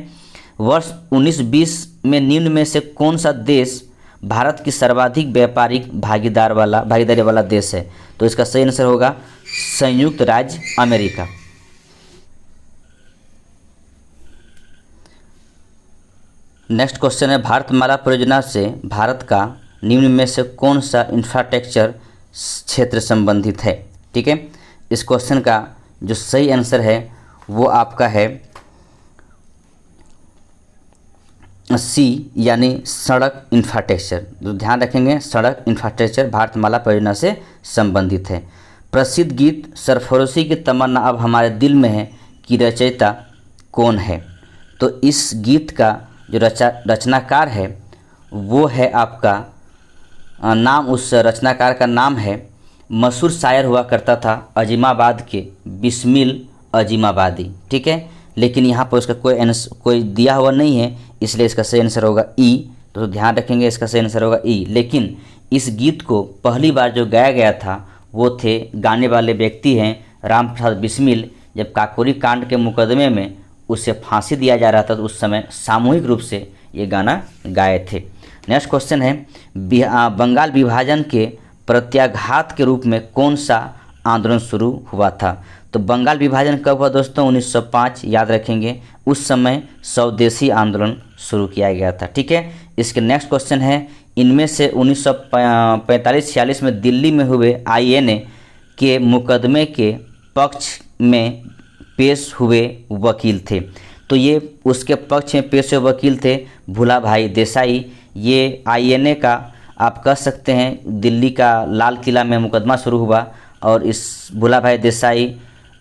वर्ष 1920 में निम्न में से कौन सा देश भारत की सर्वाधिक व्यापारिक भागीदारी वाला देश है? तो इसका सही आंसर होगा संयुक्त राज्य अमेरिका। नेक्स्ट क्वेश्चन है भारतमाला परियोजना से भारत का निम्न में से कौन सा इंफ्रास्ट्रक्चर क्षेत्र संबंधित है? ठीक है। इस क्वेश्चन का जो सही आंसर है वो आपका है सी यानी सड़क इंफ्रास्ट्रक्चर। तो ध्यान रखेंगे सड़क इंफ्रास्ट्रक्चर भारतमाला परियोजना से संबंधित है। प्रसिद्ध गीत सरफरोशी की तमन्ना अब हमारे दिल में है कि रचयिता कौन है? तो इस गीत का जो रचनाकार है वो है आपका नाम, उस रचनाकार का नाम है, मशहूर शायर हुआ करता था अजीमाबाद के बिस्मिल अजीमाबादी। ठीक है। लेकिन यहाँ पर उसका कोई दिया हुआ नहीं है, इसलिए इसका सही आंसर होगा ई। तो ध्यान रखेंगे इसका सही आंसर होगा ई। लेकिन इस गीत को पहली बार जो गाया गया था वो थे, गाने वाले व्यक्ति हैं राम प्रसाद बिस्मिल। जब काकोरी कांड के मुकदमे में उसे फांसी दिया जा रहा था तो उस समय सामूहिक रूप से ये गाना गाए थे। नेक्स्ट क्वेश्चन है, बंगाल विभाजन के प्रत्याघात के रूप में कौन सा आंदोलन शुरू हुआ था? तो बंगाल विभाजन कब हुआ दोस्तों? 1905, याद रखेंगे। उस समय स्वदेशी आंदोलन शुरू किया गया था। ठीक है, इसके नेक्स्ट क्वेश्चन है, इनमें से 1945-46 में दिल्ली में हुए INA के मुकदमे के पक्ष में पेश हुए वकील थे। तो ये उसके पक्ष में पेश हुए वकील थे भूला भाई देसाई। ये INA का आप कह सकते हैं दिल्ली का लाल किला में मुकदमा शुरू हुआ और इस भूला भाई देसाई,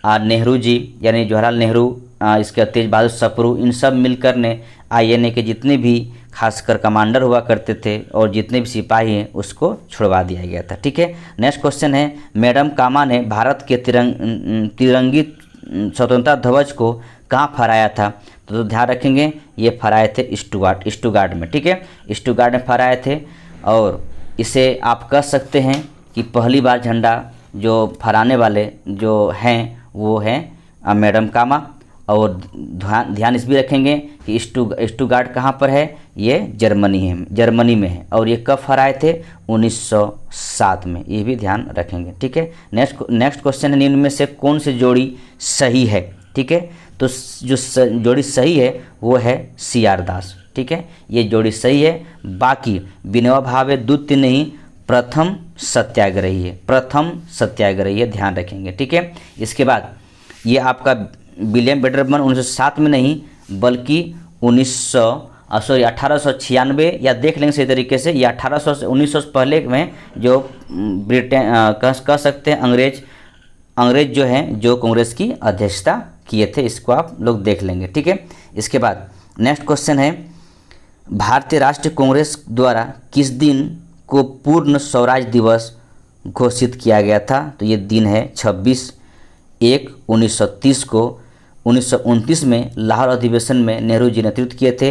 नेहरू जी यानी जवाहरलाल नेहरू, इसके तेज बहादुर सप्रू, इन सब मिलकर ने INA के जितने भी खासकर कमांडर हुआ करते थे और जितने भी सिपाही हैं उसको छुड़वा दिया गया था। ठीक है, नेक्स्ट क्वेश्चन है, मैडम कामा ने भारत के तिरंगी स्वतंत्रता ध्वज को कहाँ फहराया था? तो ध्यान रखेंगे ये फहराए थे स्टुगार्ट में। ठीक है, स्टुगार्ट में फहराए थे और इसे आप कह सकते हैं कि पहली बार झंडा जो फहराने वाले जो हैं वो हैं मैडम कामा। और ध्यान इस भी रखेंगे कि स्टुगार्ट कहाँ पर है? ये जर्मनी में है। और ये कब फहराए थे? 1907 में। ये भी ध्यान रखेंगे। ठीक है, नेक्स्ट क्वेश्चन है, निम्न में से कौन सी जोड़ी सही है? ठीक है, तो जो जोड़ी सही है वो है CR दास। ठीक है, ये जोड़ी सही है। बाकी विनोबा भावे द्वितीय नहीं, प्रथम सत्याग्रही है, ध्यान रखेंगे। ठीक है, इसके बाद ये आपका विलियम वेडरबर्न 1907 में नहीं बल्कि 1896 या देख लेंगे सही तरीके से, ये 1900 से पहले में जो ब्रिटेन कह सकते हैं अंग्रेज जो हैं जो कांग्रेस की अध्यक्षता किए थे, इसको आप लोग देख लेंगे। ठीक है, इसके बाद नेक्स्ट क्वेश्चन है, भारतीय राष्ट्रीय कांग्रेस द्वारा किस दिन को पूर्ण स्वराज दिवस घोषित किया गया था? तो ये दिन है 26/1/1930 को। 1929 में लाहौर अधिवेशन में नेहरू जी नेतृत्व किए थे,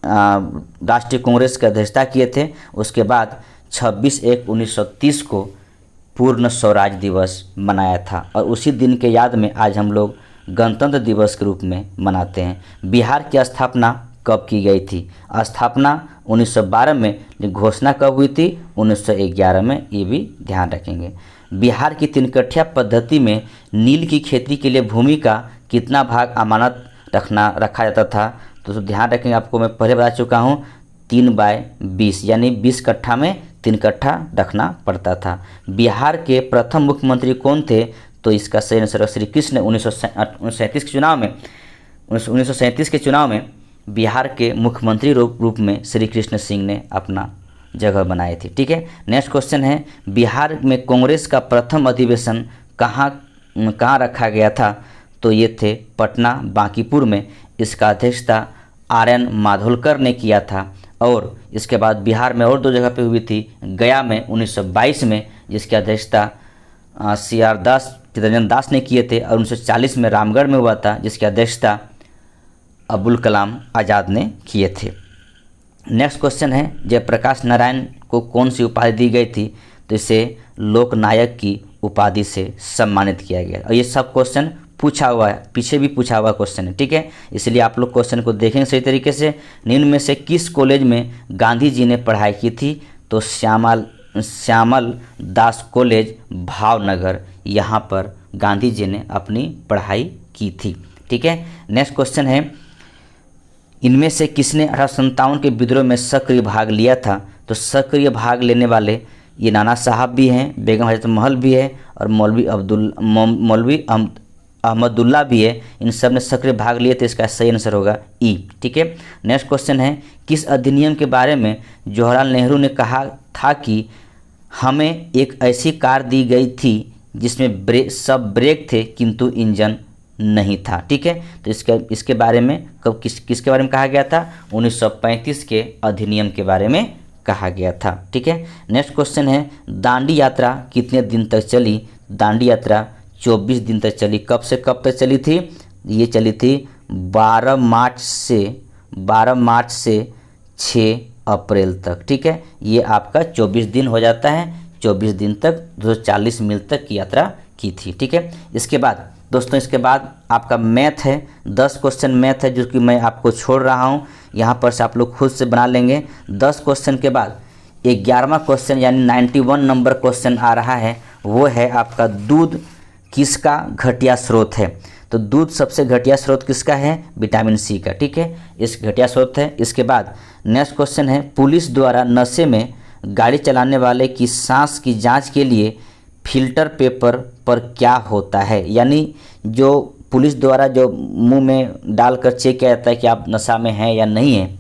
राष्ट्रीय कांग्रेस की अध्यक्षता किए थे। उसके बाद 26/1/1930 को पूर्ण स्वराज दिवस मनाया था और उसी दिन के याद में आज हम लोग गणतंत्र दिवस के रूप में मनाते हैं। बिहार की स्थापना कब की गई थी? स्थापना 1912 में, घोषणा कब हुई थी? 1911 में। ये भी ध्यान रखेंगे। बिहार की 3 कट्ठा पद्धति में नील की खेती के लिए भूमि का कितना भाग अमानत रखा जाता था? तो ध्यान रखेंगे, आपको मैं पहले बता चुका हूँ 3/20 यानी 20 कट्ठा में 3 कट्ठा रखना पड़ता था। बिहार के प्रथम मुख्यमंत्री कौन थे? तो इसका सही आंसर श्री कृष्ण। 1937 के चुनाव में बिहार के मुख्यमंत्री रूप में श्री कृष्ण सिंह ने अपना जगह बनाई थी। ठीक है, नेक्स्ट क्वेश्चन है, बिहार में कांग्रेस का प्रथम अधिवेशन कहाँ रखा गया था? तो ये थे पटना बांकीपुर में। इसका अध्यक्षता RN माधोलकर ने किया था। और इसके बाद बिहार में और 2 जगह पे हुई थी, गया में 1922 में जिसकी अध्यक्षता CR दास, चित्तरंजन दास ने किए थे। और 1940 में रामगढ़ में हुआ था जिसकी अध्यक्षता अबुल कलाम आज़ाद ने किए थे। नेक्स्ट क्वेश्चन है, जयप्रकाश नारायण को कौन सी उपाधि दी गई थी? तो इसे लोकनायक की उपाधि से सम्मानित किया गया। और ये सब क्वेश्चन पूछा हुआ है, पीछे भी पूछा हुआ क्वेश्चन है। ठीक है, इसलिए आप लोग क्वेश्चन को देखेंगे सही तरीके से। निम्न में से किस कॉलेज में गांधी जी ने पढ़ाई की थी? तो श्यामल दास कॉलेज भावनगर, यहाँ पर गांधी जी ने अपनी पढ़ाई की थी। ठीक है, नेक्स्ट क्वेश्चन है, इनमें से किसने 1857 के विद्रोह में सक्रिय भाग लिया था? तो सक्रिय भाग लेने वाले ये नाना साहब भी हैं, बेगम हजरत महल भी है और मौलवी अहमदुल्ला भी है। इन सब ने सक्रिय भाग लिए थे, इसका सही आंसर होगा ई। ठीक है, नेक्स्ट क्वेश्चन है, किस अधिनियम के बारे में जवाहरलाल नेहरू ने कहा था कि हमें एक ऐसी कार दी गई थी जिसमें सब ब्रेक थे किंतु इंजन नहीं था? ठीक है, तो इसके बारे में किसके बारे में कहा गया था? 1935 के अधिनियम के बारे में कहा गया था। ठीक है, नेक्स्ट क्वेश्चन है, दांडी यात्रा कितने दिन तक चली? दांडी यात्रा 24 दिन तक चली। कब से कब तक चली थी? ये चली थी 12 मार्च से 6 अप्रैल तक। ठीक है, ये आपका 24 दिन हो जाता है। 24 दिन तक 240 मील तक की यात्रा की थी। ठीक है, इसके बाद दोस्तों, इसके बाद आपका मैथ है। 10 क्वेश्चन मैथ है जो कि मैं आपको छोड़ रहा हूँ, यहाँ पर से आप लोग खुद से बना लेंगे। 10 क्वेश्चन के बाद 11वां क्वेश्चन यानी 91 नंबर क्वेश्चन आ रहा है, वो है आपका दूध किसका घटिया स्रोत है। तो दूध सबसे घटिया स्रोत किसका है? विटामिन सी का। ठीक है, इस घटिया स्रोत है। इसके बाद नेक्स्ट क्वेश्चन है, पुलिस द्वारा नशे में गाड़ी चलाने वाले की सांस की जांच के लिए फिल्टर पेपर पर क्या होता है। यानी जो पुलिस द्वारा जो मुंह में डालकर चेक किया जाता है कि आप नशा में हैं या नहीं है,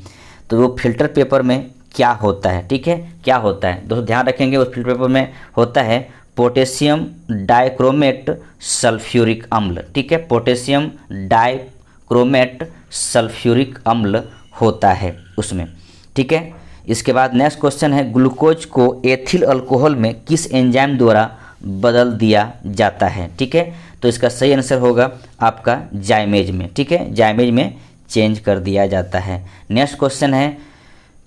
तो वो फिल्टर पेपर में क्या होता है। ठीक है, क्या होता है दोस्तों, ध्यान रखेंगे। उस फिल्टर पेपर में होता है पोटेशियम डाइक्रोमेट सल्फ्यूरिक अम्ल। ठीक है, पोटेशियम डाइक्रोमेट सल्फ्यूरिक अम्ल होता है उसमें। ठीक है, इसके बाद नेक्स्ट क्वेश्चन है, ग्लूकोज को एथिल अल्कोहल में किस एंजाइम द्वारा बदल दिया जाता है। ठीक है, तो इसका सही आंसर होगा आपका जाइमेज में। ठीक है, जाइमेज में चेंज कर दिया जाता है। नेक्स्ट क्वेश्चन है,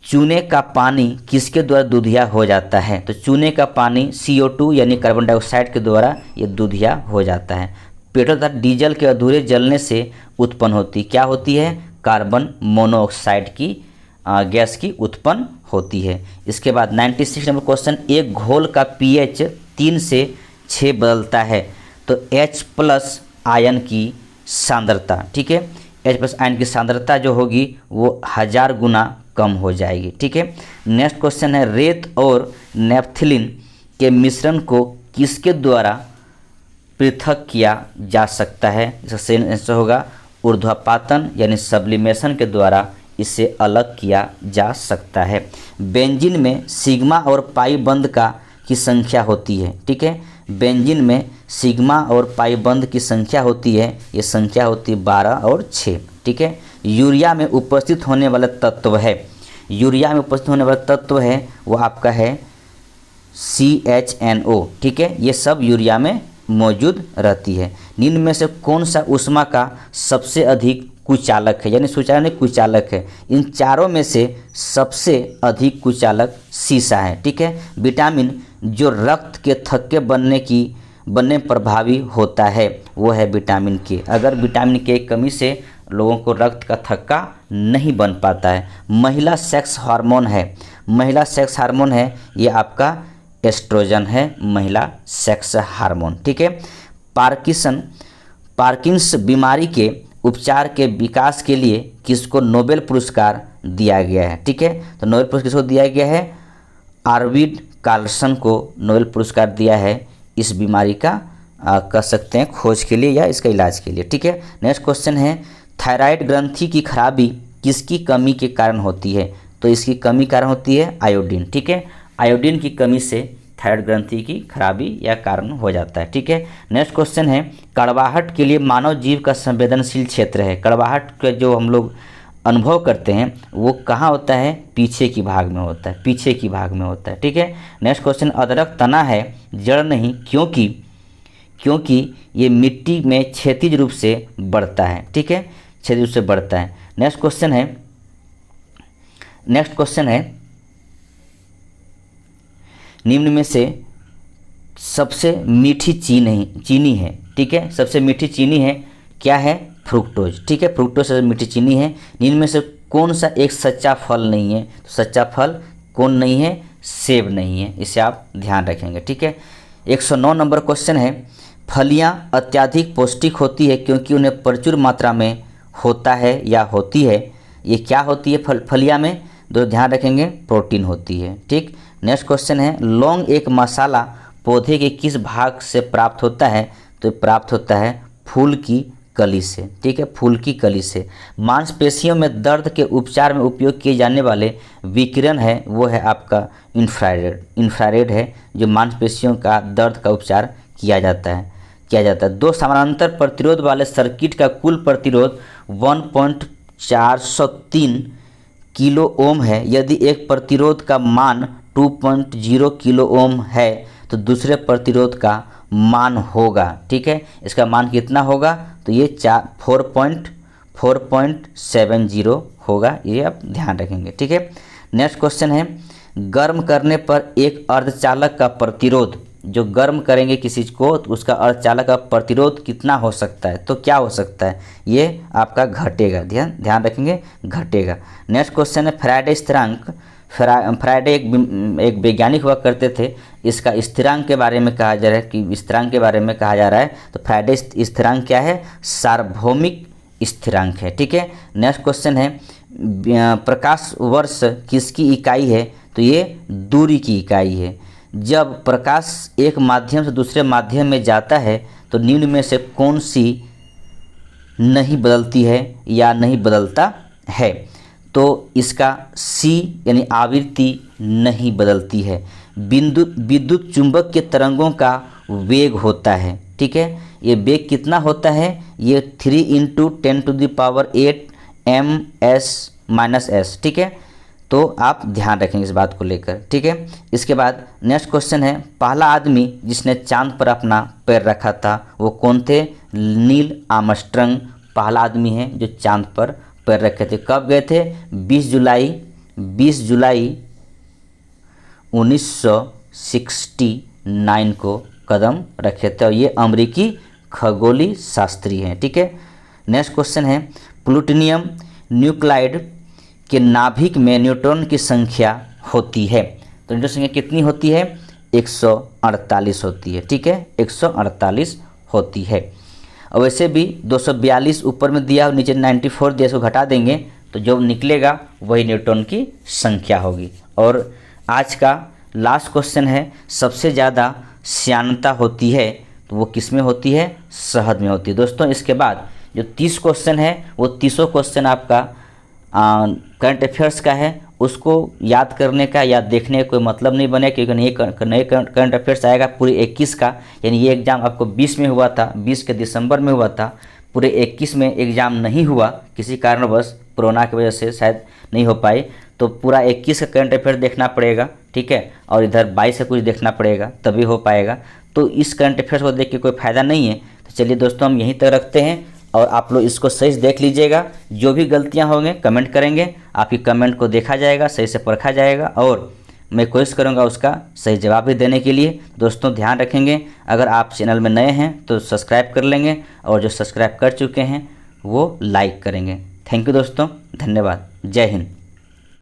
चूने का पानी किसके द्वारा दूधिया हो जाता है। तो चूने का पानी CO2 यानी कार्बन डाइऑक्साइड के द्वारा ये दूधिया हो जाता है। पेट्रोल तथा डीजल के अधूरे जलने से उत्पन्न होती क्या होती है? कार्बन मोनोऑक्साइड की गैस की उत्पन्न होती है। इसके बाद 96 नंबर क्वेश्चन, एक घोल का pH 3 से 6 बदलता है तो H+ आयन की सांद्रता। ठीक है, H+ आयन की सांद्रता जो होगी वो 1000 गुना कम हो जाएगी। ठीक है, नेक्स्ट क्वेश्चन है, रेत और नेफ्थलीन के मिश्रण को किसके द्वारा पृथक किया जा सकता है। इसका सही आंसर होगा ऊर्ध्वपातन यानी सब्लिमेशन के द्वारा इसे अलग किया जा सकता है। बेंजीन में सिग्मा और पाई बंध की संख्या होती है। ठीक है, बेंजीन में सिग्मा और पाई बंध की संख्या होती है, ये संख्या होती है 12 और 6। ठीक है, यूरिया में उपस्थित होने वाला तत्व है, यूरिया में उपस्थित होने वाला तत्व है वो आपका है CHNO। ठीक है, ये सब यूरिया में मौजूद रहती है। निम्न में से कौन सा ऊष्मा का सबसे अधिक कुचालक है, यानी सुचालक कुचालक है। इन चारों में से सबसे अधिक कुचालक सीसा है। ठीक है, विटामिन जो रक्त के थक्के बनने प्रभावी होता है वो है विटामिन के। अगर विटामिन के कमी से लोगों को रक्त का थक्का नहीं बन पाता है। महिला सेक्स हार्मोन है, महिला सेक्स हार्मोन है ये आपका एस्ट्रोजन है, महिला सेक्स हार्मोन। ठीक है, पार्किंस बीमारी के उपचार के विकास के लिए किसको नोबेल पुरस्कार दिया गया है। ठीक है, तो नोबेल पुरस्कार किसको दिया गया है? आर्विड कार्लसन को नोबेल पुरस्कार दिया है इस बीमारी का कह सकते हैं खोज के लिए या इसका इलाज के लिए। ठीक है, नेक्स्ट क्वेश्चन है, थायराइड ग्रंथि की खराबी किसकी कमी के कारण होती है। तो इसकी कमी कारण होती है आयोडीन। ठीक है, आयोडीन की कमी से थायराइड ग्रंथि की खराबी या कारण हो जाता है। ठीक है, नेक्स्ट क्वेश्चन है, कड़वाहट के लिए मानव जीव का संवेदनशील क्षेत्र है। कड़वाहट का जो हम लोग अनुभव करते हैं वो कहाँ होता है? पीछे की भाग में होता है, पीछे की भाग में होता है। ठीक है, नेक्स्ट क्वेश्चन, अदरक तना है जड़ नहीं क्योंकि ये मिट्टी में क्षैतिज रूप से बढ़ता है। ठीक है, क्षैतिज रूप से बढ़ता है। नेक्स्ट क्वेश्चन है, निम्न में से सबसे मीठी चीनी है। ठीक है, सबसे मीठी चीनी है क्या है? फ्रुक्टोज। ठीक है, फ्रुक्टोज सबसे मीठी चीनी है। निम्न में से कौन सा एक सच्चा फल नहीं है? तो सच्चा फल कौन नहीं है? सेब नहीं है, इसे आप ध्यान रखेंगे। ठीक है, 109 नंबर क्वेश्चन है, फलियां अत्यधिक पौष्टिक होती है क्योंकि उन्हें प्रचुर मात्रा में होता है या होती है। ये क्या होती है फलियां में? दो ध्यान रखेंगे, प्रोटीन होती है। ठीक, नेक्स्ट क्वेश्चन है, लौंग एक मसाला पौधे के किस भाग से प्राप्त होता है? तो प्राप्त होता है फूल की कली से। ठीक है, फूल की कली से। मांसपेशियों में दर्द के उपचार में उपयोग किए जाने वाले विकिरण है वो है आपका इंफ्रारेड है, जो मांसपेशियों का दर्द का उपचार किया जाता है। दो समानांतर प्रतिरोध वाले सर्किट का कुल प्रतिरोध 1.403 किलो ओम है। यदि एक प्रतिरोध का मान 2.0 किलो ओम है तो दूसरे प्रतिरोध का मान होगा। ठीक है, इसका मान कितना होगा? तो ये 4.5 4.70 होगा, ये आप ध्यान रखेंगे। ठीक है, नेक्स्ट क्वेश्चन है, गर्म करने पर एक अर्धचालक का प्रतिरोध, जो गर्म करेंगे किसी चीज़ को तो उसका अर्धचालक का प्रतिरोध कितना हो सकता है, तो क्या हो सकता है, ये आपका घटेगा, ध्यान रखेंगे, घटेगा। नेक्स्ट क्वेश्चन है, फैराडे स्थिरांक। फैराडे एक वैज्ञानिक हुआ करते थे, इसका स्थिरांक के बारे में कहा जा रहा है कि स्थिरांक के बारे में कहा जा रहा है, तो फैराडे स्थिरांक क्या है, सार्वभौमिक स्थिरांक है। ठीक है, नेक्स्ट क्वेश्चन है, प्रकाश वर्ष किसकी इकाई है, तो ये दूरी की इकाई है। जब प्रकाश एक माध्यम से दूसरे माध्यम में जाता है तो निम्न में से कौन सी नहीं बदलती है या नहीं बदलता है, तो इसका सी यानी आवृत्ति नहीं बदलती है। विद्युत चुंबक के तरंगों का वेग होता है। ठीक है, ये वेग कितना होता है, ये 3 × 10⁸ ms-s। ठीक है, तो आप ध्यान रखेंगे इस बात को लेकर। ठीक है, इसके बाद नेक्स्ट क्वेश्चन है, पहला आदमी जिसने चांद पर अपना पैर रखा था वो कौन थे, नील आर्मस्ट्रांग पहला आदमी है जो चांद पर पैर रखे थे। कब गए थे, 20 जुलाई 1969 को कदम रखे थे, और ये अमेरिकी खगोलीय शास्त्री हैं। ठीक है, नेक्स्ट क्वेश्चन है, प्लूटोनियम न्यूक्लाइड के नाभिक में न्यूट्रॉन की संख्या होती है, तो न्यूट्रॉन संख्या कितनी होती है, 148 होती है। ठीक है, 148 होती है। और वैसे भी 242 ऊपर में दिया और नीचे 94 दिया, इसको घटा देंगे तो जो निकलेगा वही न्यूट्रॉन की संख्या होगी। और आज का लास्ट क्वेश्चन है, सबसे ज़्यादा श्यानता होती है तो वो किस में होती है, शहद में होती है। दोस्तों इसके बाद जो 30 क्वेश्चन है वो 30 क्वेश्चन आपका करंट अफेयर्स का है, उसको याद करने का या देखने का कोई मतलब नहीं बने, क्योंकि नए करंट अफेयर्स आएगा पूरे 21 का। यानी ये एग्ज़ाम आपको 20 में हुआ था, 20 के दिसंबर में हुआ था, पूरे 21 में एग्ज़ाम नहीं हुआ, किसी कारणवश कोरोना की वजह से शायद नहीं हो पाई, तो पूरा 21 का करंट अफेयर देखना पड़ेगा। ठीक है, और इधर 22 का कुछ देखना पड़ेगा तभी हो पाएगा। तो इस करंट अफेयर्स को देख के कोई फ़ायदा नहीं है। तो चलिए दोस्तों, हम यहीं तक रखते हैं और आप लोग इसको सही से देख लीजिएगा। जो भी गलतियां होंगे कमेंट करेंगे, आपकी कमेंट को देखा जाएगा, सही से परखा जाएगा और मैं कोशिश करूंगा उसका सही जवाब भी देने के लिए। दोस्तों ध्यान रखेंगे, अगर आप चैनल में नए हैं तो सब्सक्राइब कर लेंगे, और जो सब्सक्राइब कर चुके हैं वो लाइक करेंगे। थैंक यू दोस्तों, धन्यवाद, जय हिंद।